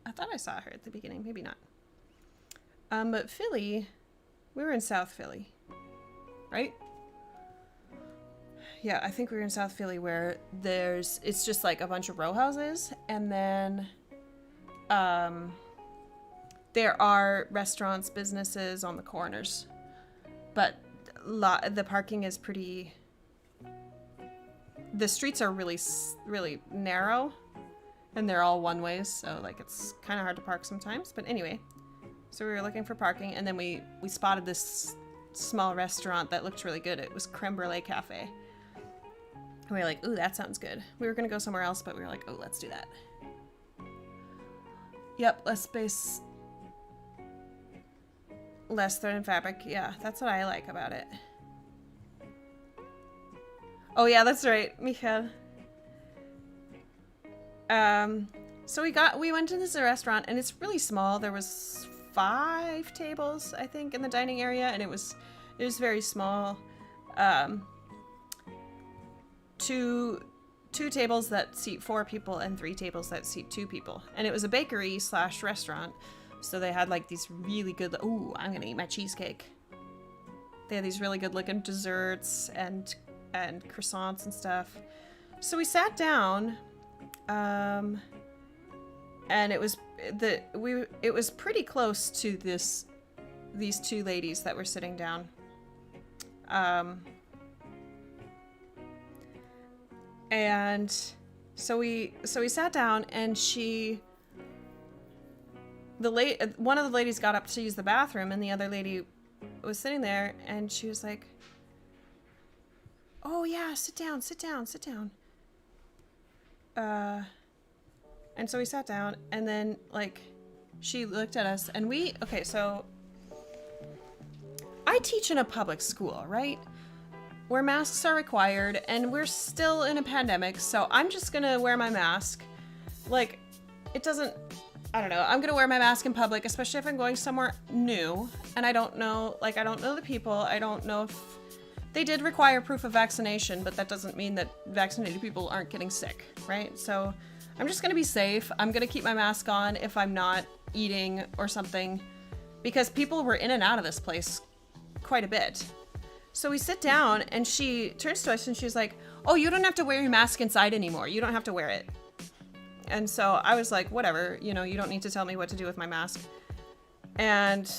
I thought I saw her at the beginning. Maybe not. But Philly, we were in South Philly, right? Yeah, I think we were in South Philly where it's just like a bunch of row houses, and then there are restaurants, businesses on the corners, but the parking is pretty, the streets are really, really narrow, and they're all one ways, so like it's kind of hard to park sometimes. But anyway, so we were looking for parking, and then we spotted this small restaurant that looked really good. It was Creme Brulee Cafe. And we were like, ooh, that sounds good. We were going to go somewhere else, but we were like, oh, let's do that. Yep, less space, less thread and fabric. Yeah, that's what I like about it. Oh, yeah, that's right, Michael. So we went to this restaurant, and it's really small. There was 5 tables, I think, in the dining area, and it was very small. Two tables that seat 4 people and 3 tables that seat 2 people. And it was a bakery / restaurant. So they had like these really good, ooh, I'm gonna eat my cheesecake. They had these really good looking desserts and croissants and stuff. So we sat down, and it was pretty close to these 2 ladies that were sitting down. And so we sat down, and one of the ladies got up to use the bathroom, and the other lady was sitting there, and she was like, oh yeah, sit down. And so we sat down, and then like she looked at us, and so I teach in a public school, right? Where masks are required, and we're still in a pandemic, so I'm just gonna wear my mask. Like, I don't know, I'm gonna wear my mask in public, especially if I'm going somewhere new, and I don't know the people, I don't know if they did require proof of vaccination, but that doesn't mean that vaccinated people aren't getting sick, right? So I'm just gonna be safe. I'm gonna keep my mask on if I'm not eating or something, because people were in and out of this place quite a bit. So we sit down, and she turns to us, and she's like, oh, you don't have to wear your mask inside anymore. You don't have to wear it. And so I was like, whatever, you don't need to tell me what to do with my mask. And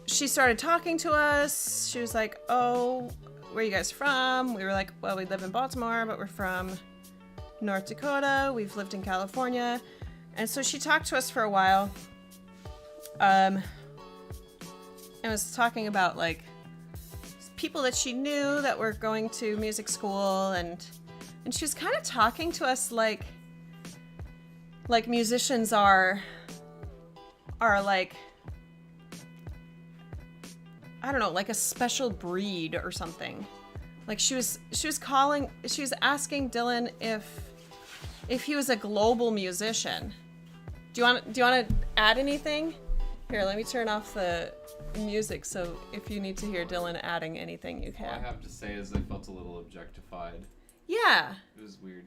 she started talking to us. She was like, oh, where are you guys from? We were like, well, we live in Baltimore, but we're from North Dakota. We've lived in California. And so she talked to us for a while. And was talking about like people that she knew that were going to music school, and she was kind of talking to us like musicians are like, I don't know, like a special breed or something. Like she was asking Dylan if he was a global musician. Do you want to add anything? Here, let me turn off the music, so if you need to hear Dylan adding anything, you can. All I have to say is I felt a little objectified. Yeah. It was weird.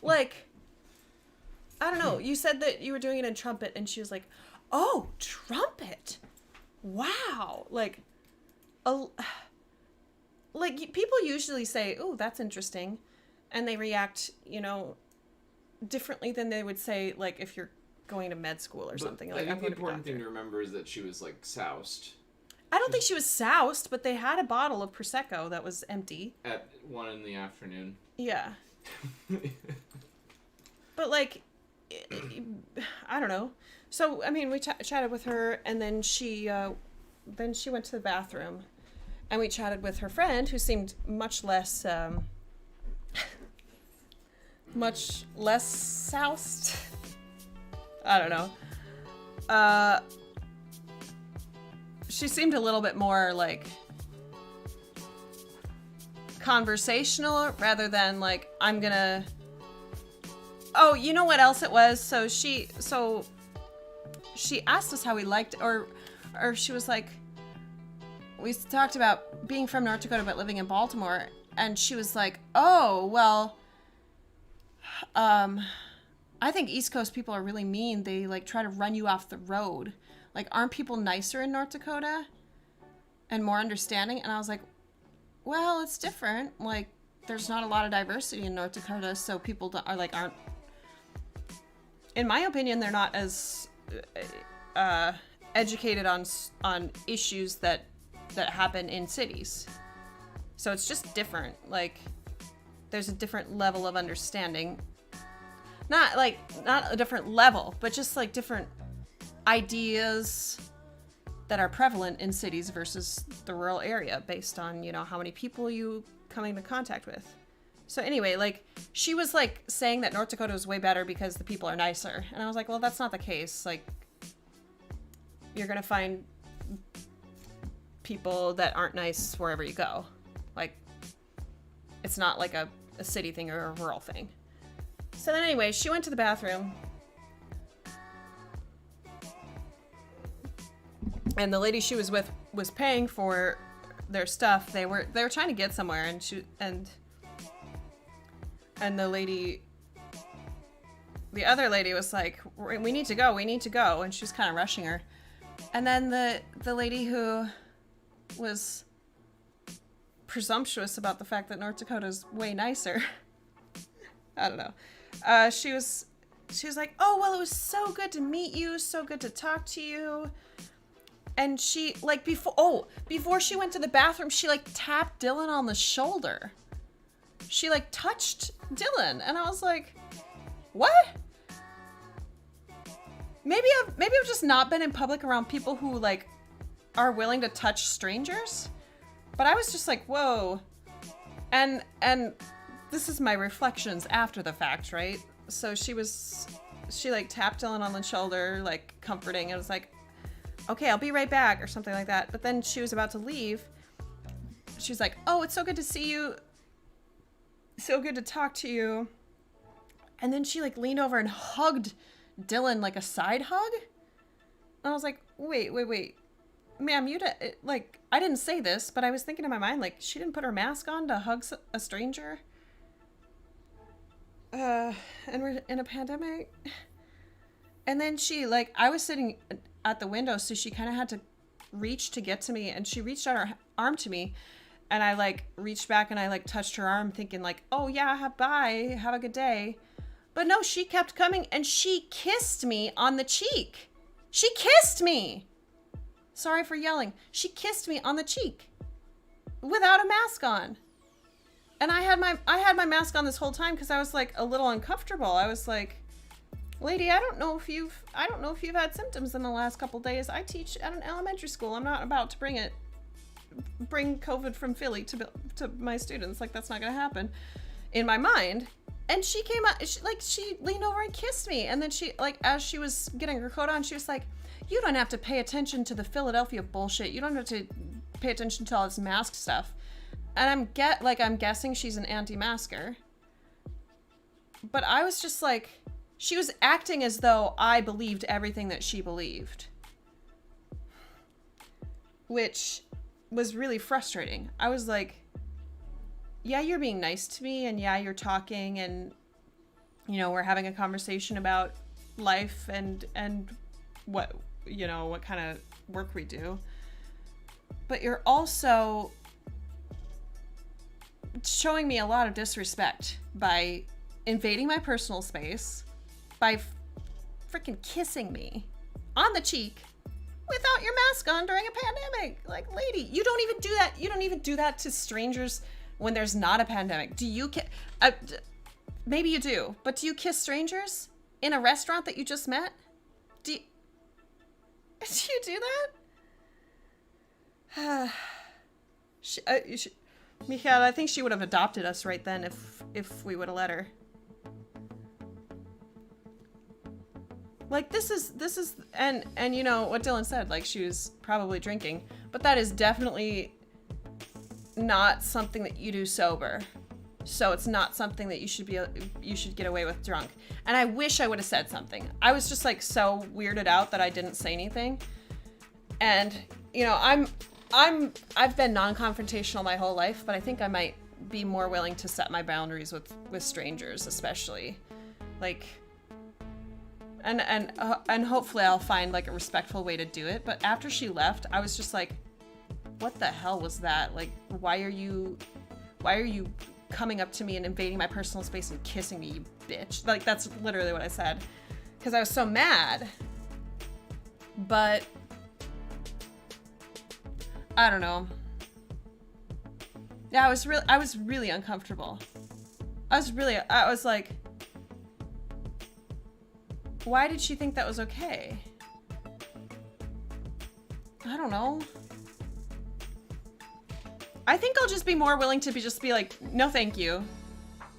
Like, I don't know, you said that you were doing it in trumpet, and she was like, oh, trumpet! Wow! Like people usually say, oh, that's interesting, and they react, differently than they would say, like, if you're going to med school or something. I think the important thing to remember is that she was like soused. I don't think she was soused, but they had a bottle of Prosecco that was empty. At 1 p.m. Yeah. But like, I don't know. So, I mean, we chatted with her, and then she went to the bathroom, and we chatted with her friend, who seemed much less soused. I don't know. She seemed a little bit more like conversational rather than like, I'm gonna Oh, you know what else it was? So she asked us how we liked, or she was like, we talked about being from North Dakota but living in Baltimore, and she was like, oh, well, I think East Coast people are really mean. They like try to run you off the road. Like, aren't people nicer in North Dakota and more understanding? And I was like, well, it's different. Like, there's not a lot of diversity in North Dakota, so people aren't. In my opinion, they're not as educated on issues that happen in cities. So it's just different. Like, there's a different level of understanding. Not a different level, but just like different ideas that are prevalent in cities versus the rural area based on, you know, how many people you come into contact with. So anyway, like, she was like saying that North Dakota is way better because the people are nicer. And I was like, well, that's not the case. Like, you're going to find people that aren't nice wherever you go. Like, it's not like a city thing or a rural thing. So then anyway, she went to the bathroom. And the lady she was with was paying for their stuff. They were trying to get somewhere, and the other lady was like, we need to go, and she was kind of rushing her. And then the lady who was presumptuous about the fact that North Dakota's way nicer, I don't know, she was like, oh, well, it was so good to meet you, so good to talk to you. And she, like, before she went to the bathroom, she, like, tapped Dylan on the shoulder. She, like, touched Dylan. And I was like, what? Maybe I've just not been in public around people who, like, are willing to touch strangers. But I was just like, whoa. And this is my reflections after the fact, right? So she, like, tapped Dylan on the shoulder, like, comforting. And was like, okay, I'll be right back, or something like that. But then she was about to leave. She was like, oh, it's so good to see you. So good to talk to you. And then she, like, leaned over and hugged Dylan, like a side hug. And I was like, wait. Ma'am, like, I didn't say this, but I was thinking in my mind, like, she didn't put her mask on to hug a stranger. And we're in a pandemic. And then she, like, I was sitting at the window, so she kind of had to reach to get to me, and she reached out her arm to me, and I, like, reached back and I, like, touched her arm thinking, like, oh yeah, bye, have a good day. But no, she kept coming, and she kissed me on the cheek. She kissed me. Sorry for yelling. She kissed me on the cheek without a mask on. And I had my mask on this whole time because I was, like, a little uncomfortable. I was like, lady, I don't know if you've had symptoms in the last couple days. I teach at an elementary school. I'm not about to bring COVID from Philly to my students. Like, that's not gonna happen in my mind. And she came out, she leaned over and kissed me. And then she, like, as she was getting her coat on, she was like, you don't have to pay attention to the Philadelphia bullshit. You don't have to pay attention to all this mask stuff. And I'm guessing she's an anti-masker. But I was just like, she was acting as though I believed everything that she believed. Which was really frustrating. I was like, yeah, you're being nice to me, and yeah, you're talking, and, you know, we're having a conversation about life and what, you know, what kind of work we do. But you're also showing me a lot of disrespect by invading my personal space, by freaking kissing me on the cheek without your mask on during a pandemic. Like, lady, you don't even do that. You don't even do that to strangers when there's not a pandemic. Do you maybe you do, but do you kiss strangers in a restaurant that you just met? Do you do that? Michael, I think she would have adopted us right then if we would have let her. Like, this is and you know what Dylan said, like, she was probably drinking, but that is definitely not something that you do sober. So it's not something that you should get away with drunk. And I wish I would have said something. I was just like so weirded out that I didn't say anything. And you know, I've been non-confrontational my whole life, but I think I might be more willing to set my boundaries with strangers, especially. Like, and hopefully I'll find like a respectful way to do it. But after she left, I was just like, what the hell was that? Like, why are you coming up to me and invading my personal space and kissing me, you bitch? Like, that's literally what I said, because I was so mad. But I don't know. Yeah, I was really uncomfortable. I was like, why did she think that was okay? I don't know. I think I'll just be more willing to be like, no thank you.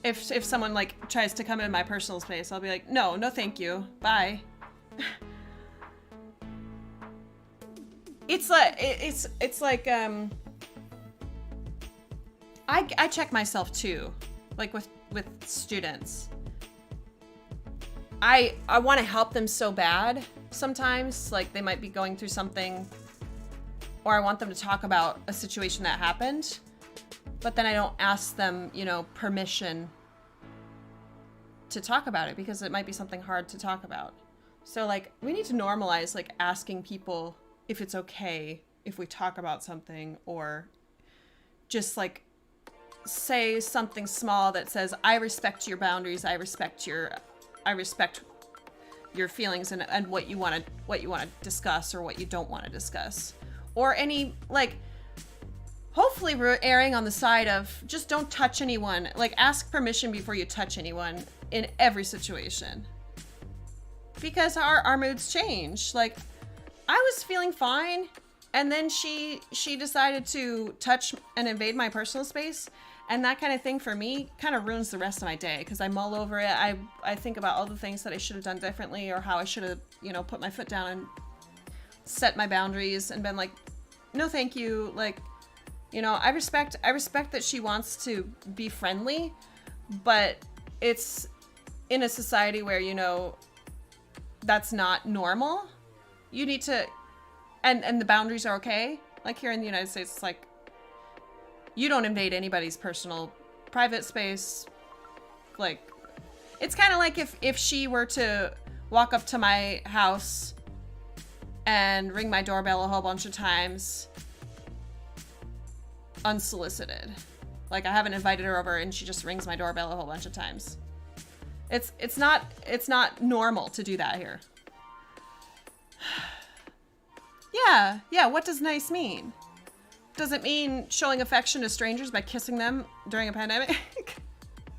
If someone like tries to come in my personal space, I'll be like, no thank you. Bye. It's like I check myself too, like with students. I want to help them so bad sometimes, like they might be going through something, or I want them to talk about a situation that happened, but then I don't ask them, you know, permission to talk about it because it might be something hard to talk about. So like we need to normalize like asking people if it's okay if we talk about something, or just like say something small that says, I respect your boundaries, I respect your feelings and what you want to discuss or what you don't want to discuss. Or any, like, hopefully we're erring on the side of just don't touch anyone. Like, ask permission before you touch anyone in every situation. Because our moods change. Like, I was feeling fine, and then she decided to touch and invade my personal space. And that kind of thing for me kind of ruins the rest of my day, because I mull over it. I think about all the things that I should have done differently, or how I should have, you know, put my foot down and set my boundaries and been like, no thank you. Like, you know, I respect that she wants to be friendly, but it's in a society where, you know, that's not normal. You need to, and the boundaries are okay. Like here in the United States, it's like, you don't invade anybody's personal private space. Like, it's kind of like if she were to walk up to my house and ring my doorbell a whole bunch of times unsolicited. Like, I haven't invited her over and she just rings my doorbell a whole bunch of times. It's not normal to do that here. Yeah, what does nice mean? Does it mean showing affection to strangers by kissing them during a pandemic?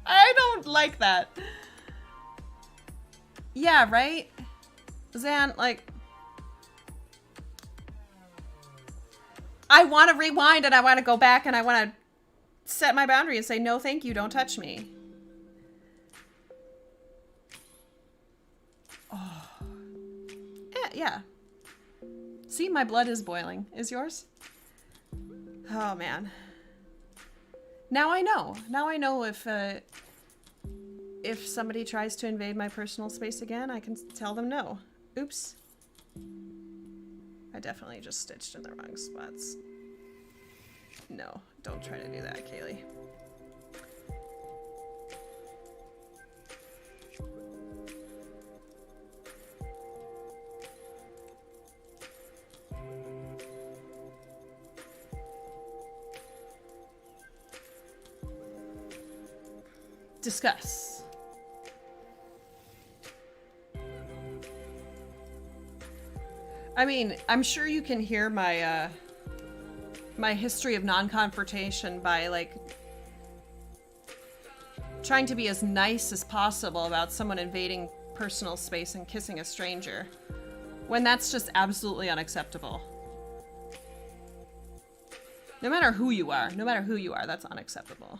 I don't like that. Yeah, right? Zan, like, I want to rewind and I want to go back and I want to set my boundary and say, no, thank you, don't touch me. Oh. Yeah. See, my blood is boiling. Is yours? Oh, man. Now I know. Now I know if somebody tries to invade my personal space again, I can tell them no. Oops. I definitely just stitched in the wrong spots. No, don't try to do that, Kaylee. Discuss. I mean, I'm sure you can hear my my history of non-confrontation by like trying to be as nice as possible about someone invading personal space and kissing a stranger, when that's just absolutely unacceptable. No matter who you are, that's unacceptable.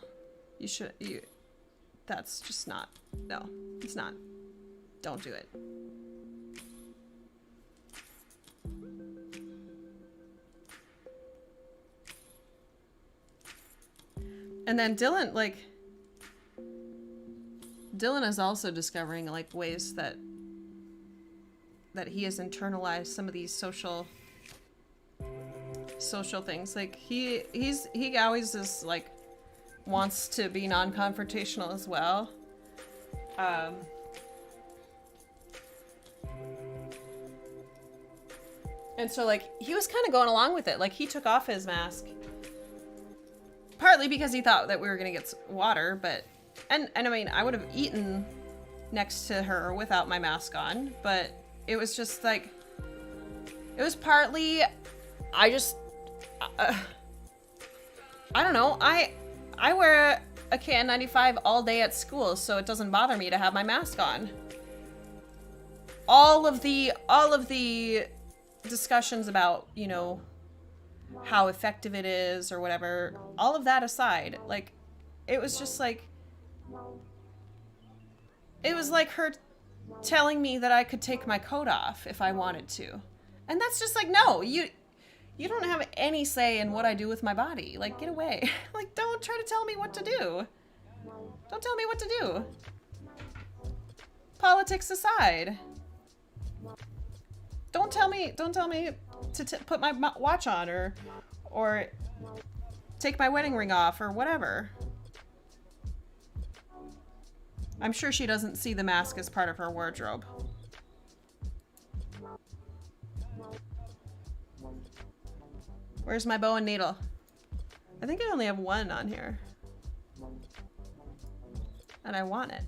That's just not, no, it's not. Don't do it. And then Dylan, like, Dylan is also discovering like ways that he has internalized some of these social things. Like he always is like wants to be non-confrontational as well. And so like he was kind of going along with it. Like he took off his mask partly because he thought that we were gonna get water, but and I mean I would have eaten next to her without my mask on, but it was just like it was partly I don't know. I wear a KN95 all day at school, so it doesn't bother me to have my mask on. All of the discussions about, you know, how effective it is or whatever, all of that aside, like it was just like it was like her telling me that I could take my coat off if I wanted to. And that's just like, no, you don't have any say in what I do with my body. Like, get away. Like, don't try to tell me what to do. Don't tell me what to do. Politics aside. Don't tell me to put my watch on or take my wedding ring off or whatever. I'm sure she doesn't see the mask as part of her wardrobe. Where's my bow and needle? I think I only have one on here. And I want it.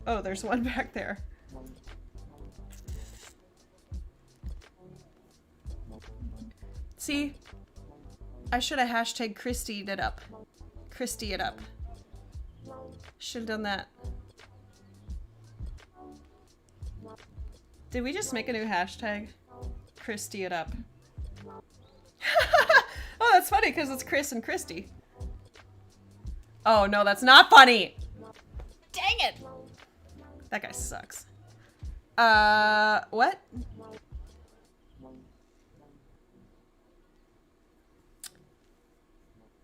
Oh, there's one back there. See? I should have hashtag Christied it up. Christy it up. Should have done that. Did we just make a new hashtag? Christy it up. Oh, that's funny because it's Chris and Christy. Oh, no, that's not funny. Dang it. That guy sucks. What?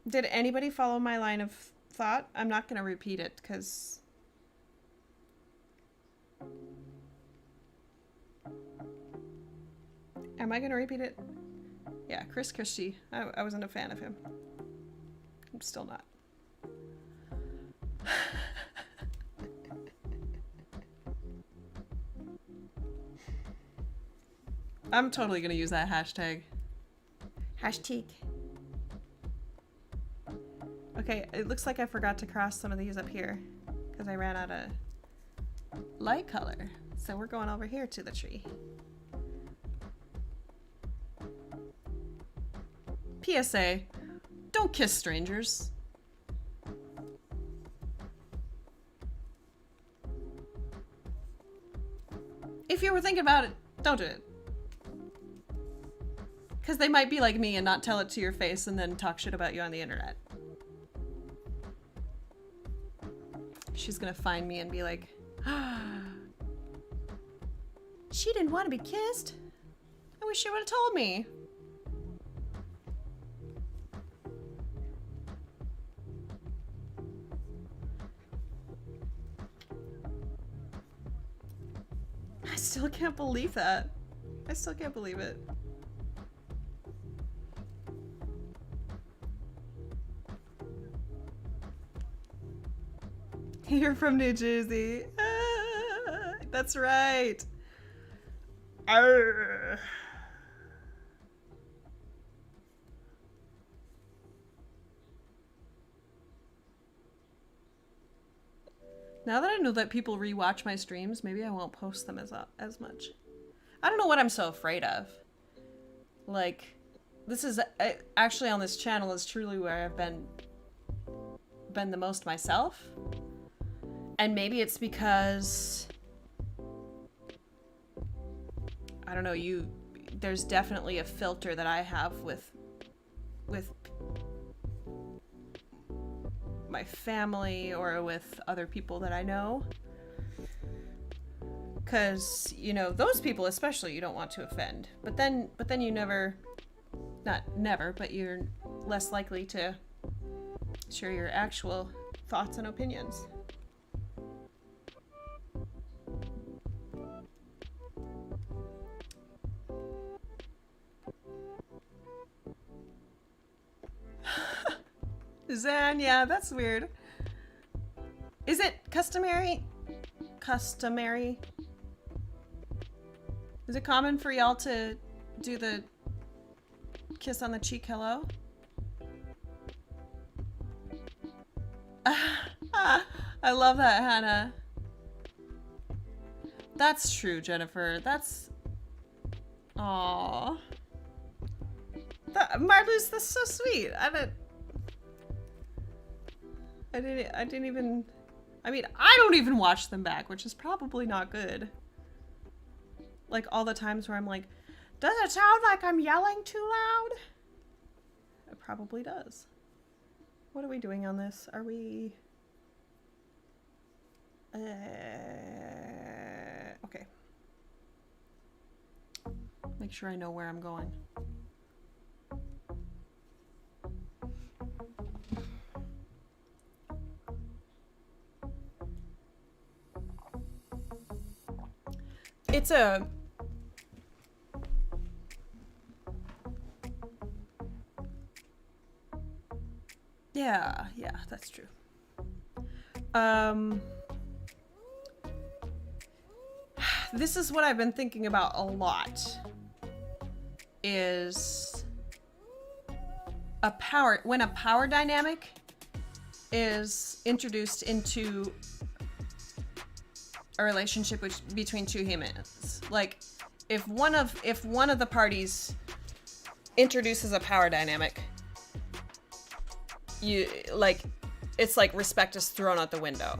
Did anybody follow my line of thought? I'm not going to repeat it because... Am I going to repeat it? Yeah, Chris Christie. I wasn't a fan of him. I'm still not. I'm totally going to use that hashtag. Hashtag. Okay, it looks like I forgot to cross some of these up here because I ran out of light color. So we're going over here to the tree. PSA, don't kiss strangers. If you were thinking about it, don't do it. Because they might be like me and not tell it to your face and then talk shit about you on the internet. She's gonna find me and be like, she didn't want to be kissed. I wish she would have told me. I still can't believe that. I still can't believe it. You're from New Jersey. Ah, that's right. Arr. Now that I know that people rewatch my streams, maybe I won't post them as much. I don't know what I'm so afraid of. Like, this is actually on this channel is truly where I've been the most myself. And maybe it's because, I don't know, there's definitely a filter that I have with my family or with other people that I know. Because, you know, those people especially you don't want to offend. But then you never, not never, but you're less likely to share your actual thoughts and opinions. Zan, yeah, that's weird. Is it customary? Customary? Is it common for y'all to do the kiss on the cheek hello? I love that, Hannah. That's true, Jennifer. That's... Aww. Marloes, that's so sweet. I didn't even... I mean, I don't even watch them back, which is probably not good. Like, all the times where I'm like, does it sound like I'm yelling too loud? It probably does. What are we doing on this? Are we... okay. Make sure I know where I'm going. It's a... Yeah, that's true. This is what I've been thinking about a lot. Is when a power dynamic is introduced into a relationship between two humans. Like, if one of the parties introduces a power dynamic, it's like respect is thrown out the window.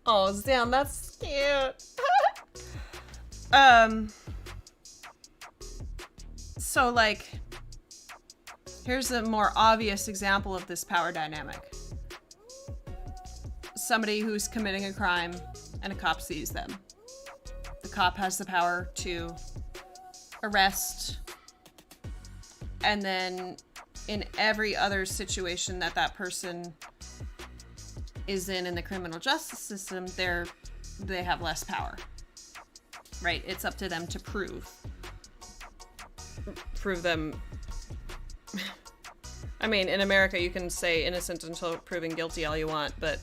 Oh, Zan, that's cute. So, like, here's a more obvious example of this power dynamic. Somebody who's committing a crime and a cop sees them. The cop has the power to arrest, and then in every other situation that person is in the criminal justice system, they have less power. Right? It's up to them to prove them. I mean, in America, you can say innocent until proven guilty all you want, but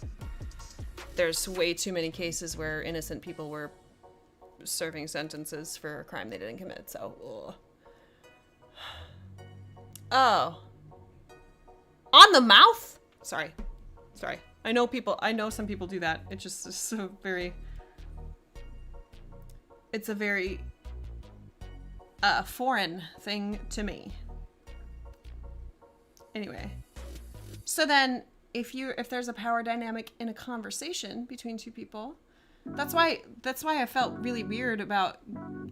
there's way too many cases where innocent people were serving sentences for a crime they didn't commit, so... Ugh. Oh. On the mouth? Sorry. I know some people do that. It's just so very... It's a very foreign thing to me. Anyway. So then, if there's a power dynamic in a conversation between two people, that's why I felt really weird about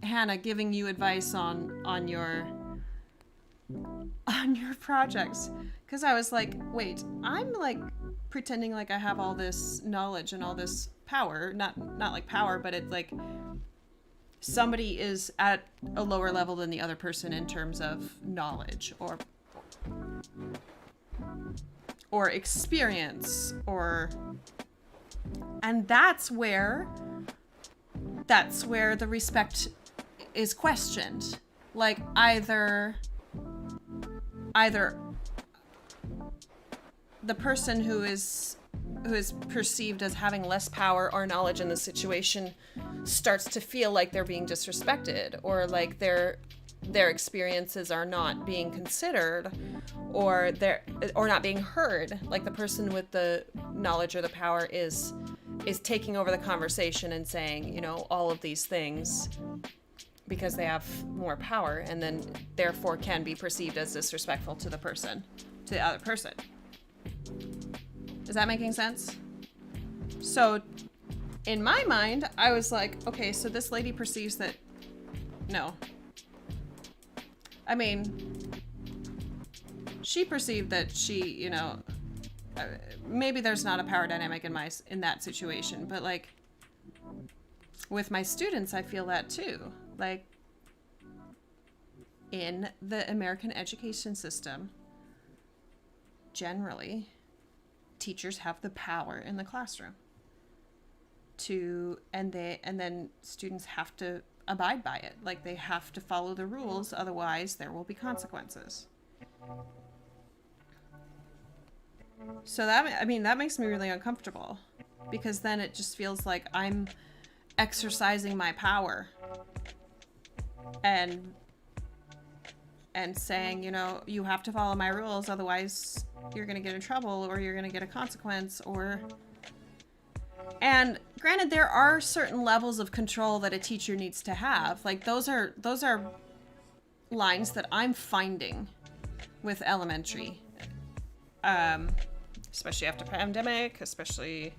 Hannah giving you advice on your projects, because I was like, wait, I'm like pretending like I have all this knowledge and all this power, not like power, but it's like somebody is at a lower level than the other person in terms of knowledge or experience, and that's where the respect is questioned. Like, either the person who is perceived as having less power or knowledge in the situation starts to feel like they're being disrespected, or like their experiences are not being considered, or not being heard. Like, the person with the knowledge or the power is taking over the conversation and saying, you know, all of these things because they have more power, and then therefore can be perceived as disrespectful to the other person. Is that making sense? So in my mind, I was like, okay, so this lady perceives that, no. I mean, she perceived that she, you know, maybe there's not a power dynamic in that situation, but like with my students, I feel that too. Like, in the American education system, generally, teachers have the power in the classroom and then students have to abide by it. Like, they have to follow the rules, otherwise there will be consequences. So that makes me really uncomfortable, because then it just feels like I'm exercising my power and saying, you have to follow my rules, otherwise you're going to get in trouble, or you're going to get a consequence, and granted, there are certain levels of control that a teacher needs to have. Like, those are lines that I'm finding with elementary, especially after pandemic, especially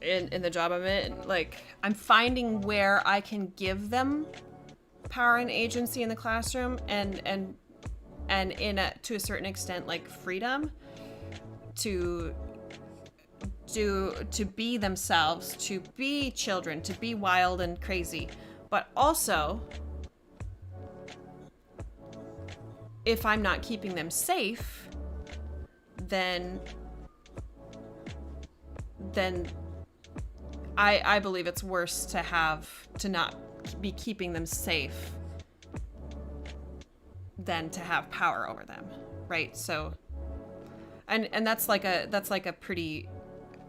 in the job I'm in. Like, I'm finding where I can give them power and agency in the classroom, and to a certain extent, like, freedom to be themselves, to be children, to be wild and crazy. But also, if I'm not keeping them safe, then I believe it's worse to not be keeping them safe than to have power over them, right? So, and that's like a pretty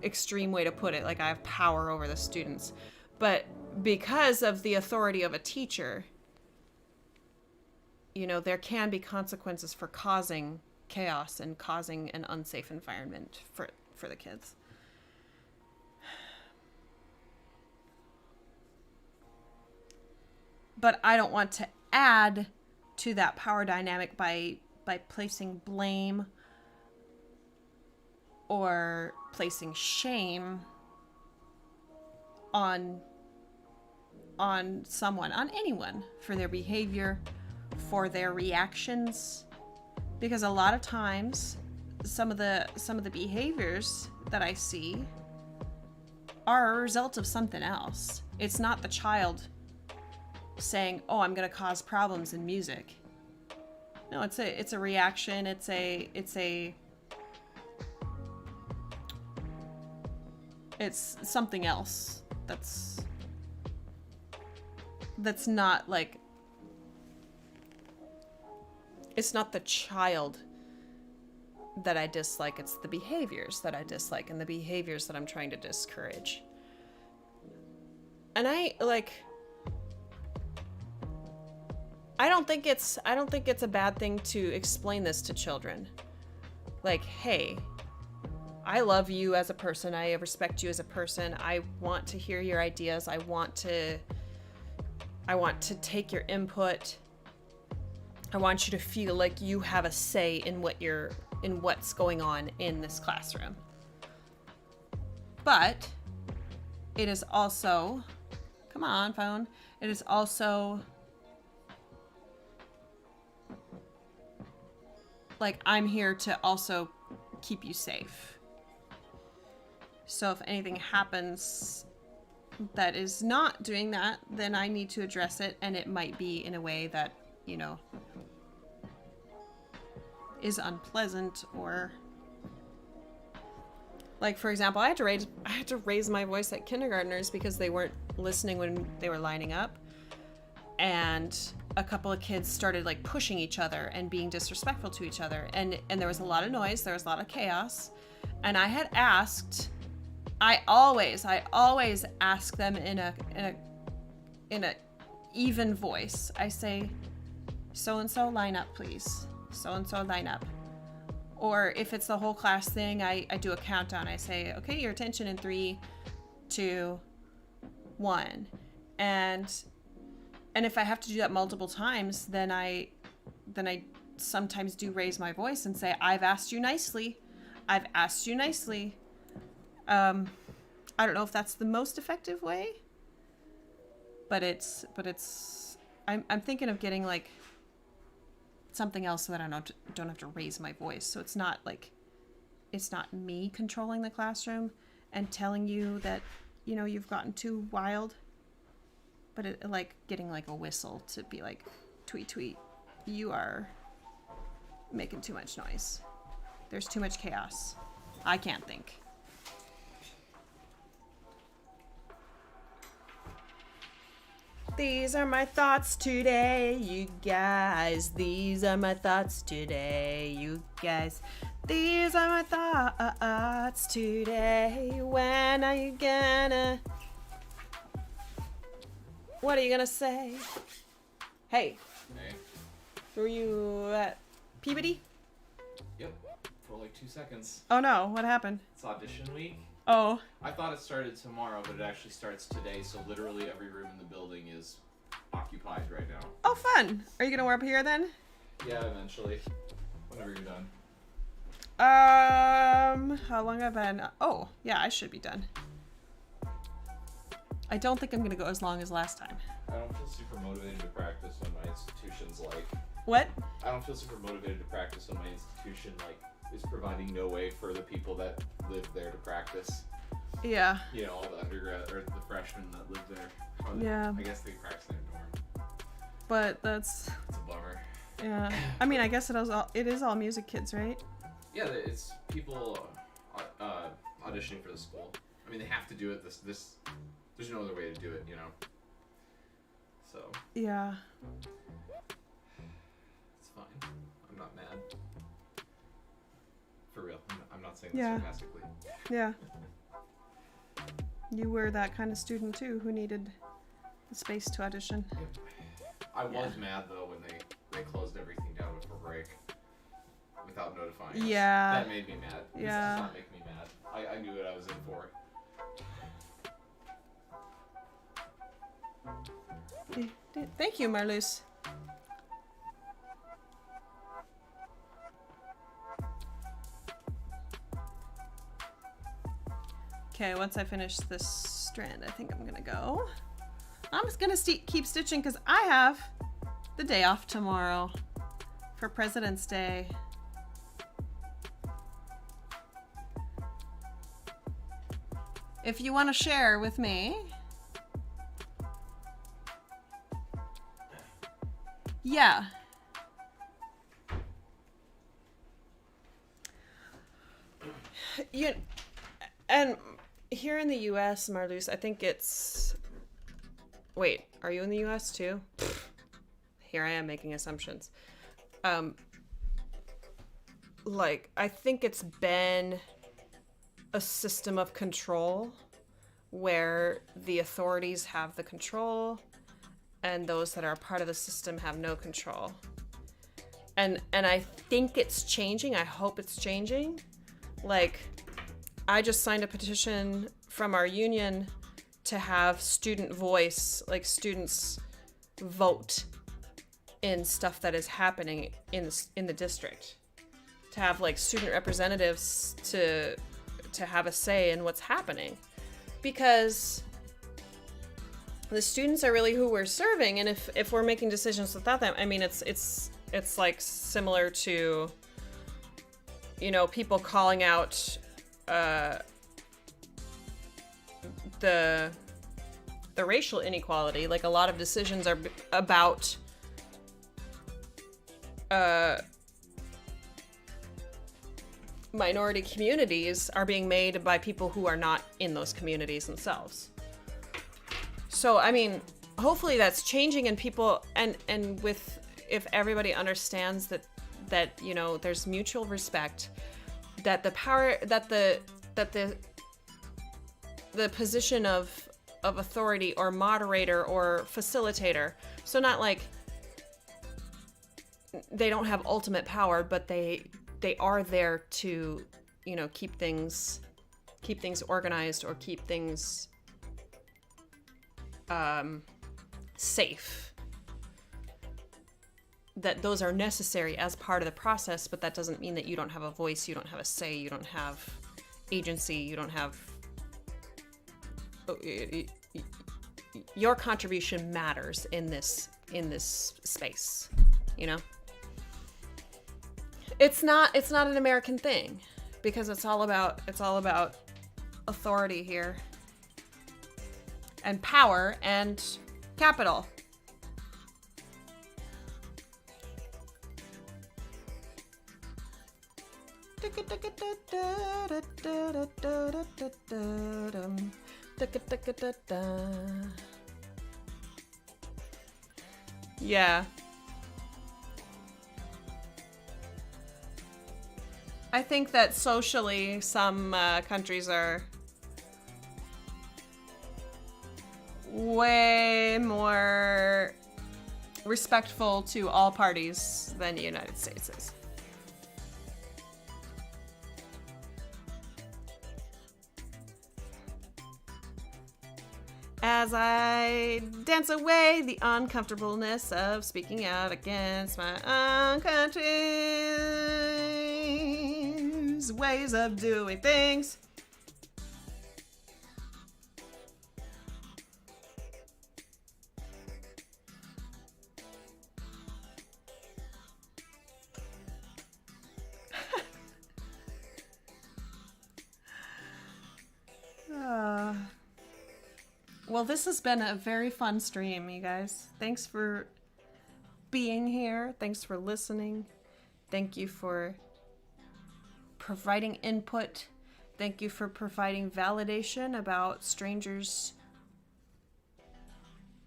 extreme way to put it. Like, I have power over the students, but because of the authority of a teacher, there can be consequences for causing chaos and causing an unsafe environment for the kids. But I don't want to add to that power dynamic by placing blame or placing shame on someone, on anyone, for their behavior, for their reactions, because a lot of times some of the behaviors that I see are a result of something else. It's not the child saying, "Oh, I'm going to cause problems in music." No, it's a reaction. It's something else that's not like, it's not the child that I dislike, it's the behaviors that I dislike and the behaviors that I'm trying to discourage. And I don't think it's a bad thing to explain this to children. Like, hey, I love you as a person. I respect you as a person. I want to hear your ideas. I want to take your input. I want you to feel like you have a say in what's going on in this classroom. But it is also, come on, phone. It is also like, I'm here to also keep you safe. So if anything happens that is not doing that, then I need to address it, and it might be in a way that, is unpleasant, or like, for example, I had to raise my voice at kindergartners because they weren't listening when they were lining up, and a couple of kids started like pushing each other and being disrespectful to each other, and there was a lot of noise, there was a lot of chaos, and I had asked, I always ask them in a even voice. I say, so and so line up, please. So and so line up. Or if it's the whole class thing, I do a countdown. I say, okay, your attention in 3, 2, 1. And if I have to do that multiple times, then I sometimes do raise my voice and say, I've asked you nicely. I've asked you nicely. I don't know if that's the most effective way, but I'm thinking of getting like something else so that I don't have to raise my voice. So it's not me controlling the classroom and telling you that, you've gotten too wild, but it like getting like a whistle to be like, tweet, tweet, you are making too much noise. There's too much chaos. I can't think. These are my thoughts today, you guys. These are my thoughts today, you guys. These are my thoughts today. When are you gonna... What are you gonna say? Hey, Hey. were you at Peabody? Yep. For like 2 seconds. Oh no, what happened? It's audition week. Oh. I thought it started tomorrow, but it actually starts today, so literally every room in the building is occupied right now. Oh, fun. Are you gonna warp here then? Yeah, eventually. Whenever you're done. How long have I been? Oh, yeah, I should be done. I don't think I'm gonna go as long as last time. I don't feel super motivated to practice when my institution's like... What? I don't feel super motivated to practice when my institution, like, is providing no way for the people that live there to practice. Yeah. You know, all the undergrad, or the freshmen that live there. Or Yeah. I guess they practice in their dorm. But that's... It's a bummer. Yeah. I mean, I guess it is all music kids, right? Yeah, it's people auditioning for the school. I mean, they have to do it. This there's no other way to do it, you know. So Yeah. it's fine. I'm not mad. For real, I'm not saying that Yeah. sarcastically. Yeah. You were that kind of student too who needed the space to audition. I was mad though when they closed everything down before break without notifying us. Yeah. That made me mad. This Yeah. does not make me mad. I knew what I was in for. Thank you, Marlus. Okay, once I finish this strand, I think I'm gonna go. I'm just gonna keep stitching because I have the day off tomorrow for President's Day. If you want to share with me, yeah. And here in the US, Marlus, I think it's... Wait, are you in the US too? Here I am making assumptions. Like, I think it's been a system of control where the authorities have the control and those that are part of the system have no control. And I think it's changing. I hope it's changing. Like, I just signed a petition from our union to have student voice, like students vote in stuff that is happening in the district. To have like student representatives to have a say in what's happening. Because the students are really who we're serving, and if we're making decisions without them, I mean, it's like similar to, you know, people calling out the racial inequality. Like, a lot of decisions are about minority communities are being made by people who are not in those communities themselves. So, I mean, hopefully that's changing, and people, and with, if everybody understands that, you know, there's mutual respect, that the power, that the position of authority or moderator or facilitator, so not like they don't have ultimate power, but they are there to, you know, keep things organized or keep things safe. That those are necessary as part of the process, but that doesn't mean that you don't have a voice, you don't have a say, you don't have agency, you don't have... Your contribution matters in this space, you know? It's not an American thing, because it's all about authority here. And power and capital. Yeah. I think that socially, some countries are way more respectful to all parties than the United States is. As I dance away the uncomfortableness of speaking out against my own country's ways of doing things. Well, this has been a very fun stream, you guys. Thanks for being here. Thanks for listening. Thank you for providing input. Thank you for providing validation about strangers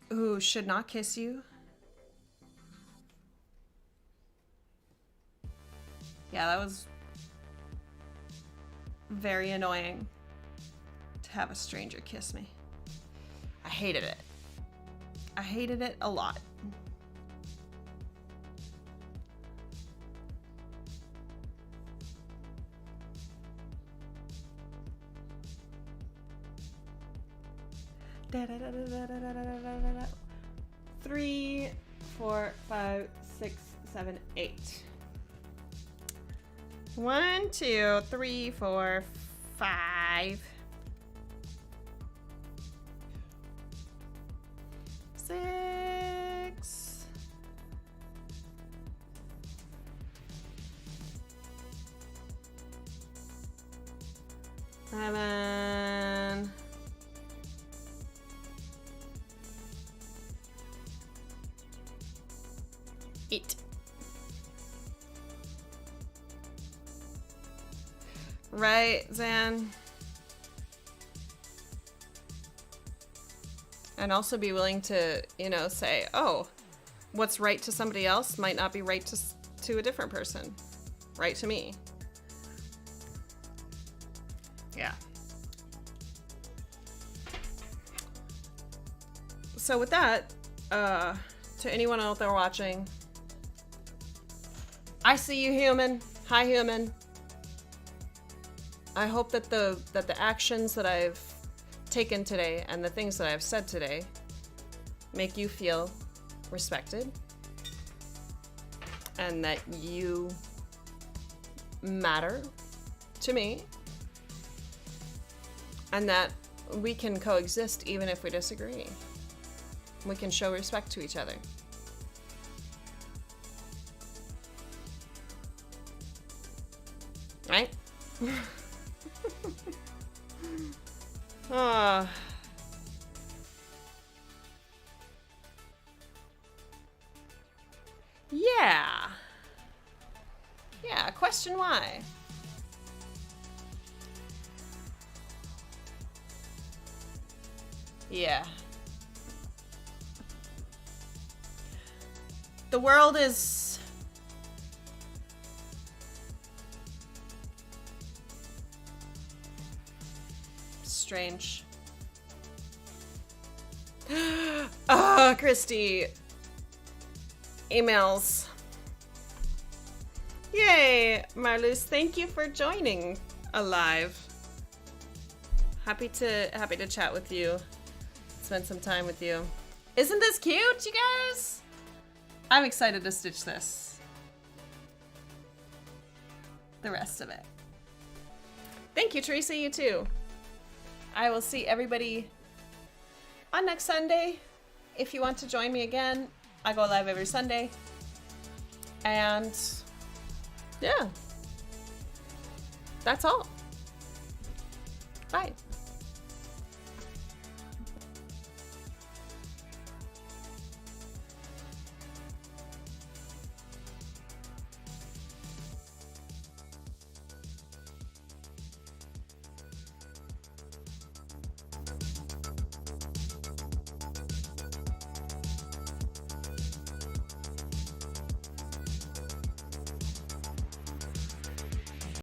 who should not kiss you. Yeah, that was very annoying to have a stranger kiss me. I hated it. I hated it a lot. Da, da, da, da, da, da, da, da, da. 3, 4, 5, 6, 7, 8. 1, 2, 3, 4, 5. 6. 7. 8. Right, Zan? And also be willing to, say, oh, what's right to somebody else might not be right to a different person. Right to me. Yeah. So with that, to anyone out there watching, I see you, human. Hi, human. I hope that the actions that I've taken today and the things that I've said today make you feel respected and that you matter to me and that we can coexist even if we disagree. We can show respect to each other. Right? Yeah. Yeah, question why. Yeah. The world is strange. Christy. Emails. Yay, Marluz, thank you for joining alive. Happy to chat with you. Spend some time with you. Isn't this cute, you guys? I'm excited to stitch this. The rest of it. Thank you, Teresa, you too. I will see everybody on next Sunday. If you want to join me again, I go live every Sunday. And yeah, that's all. Bye.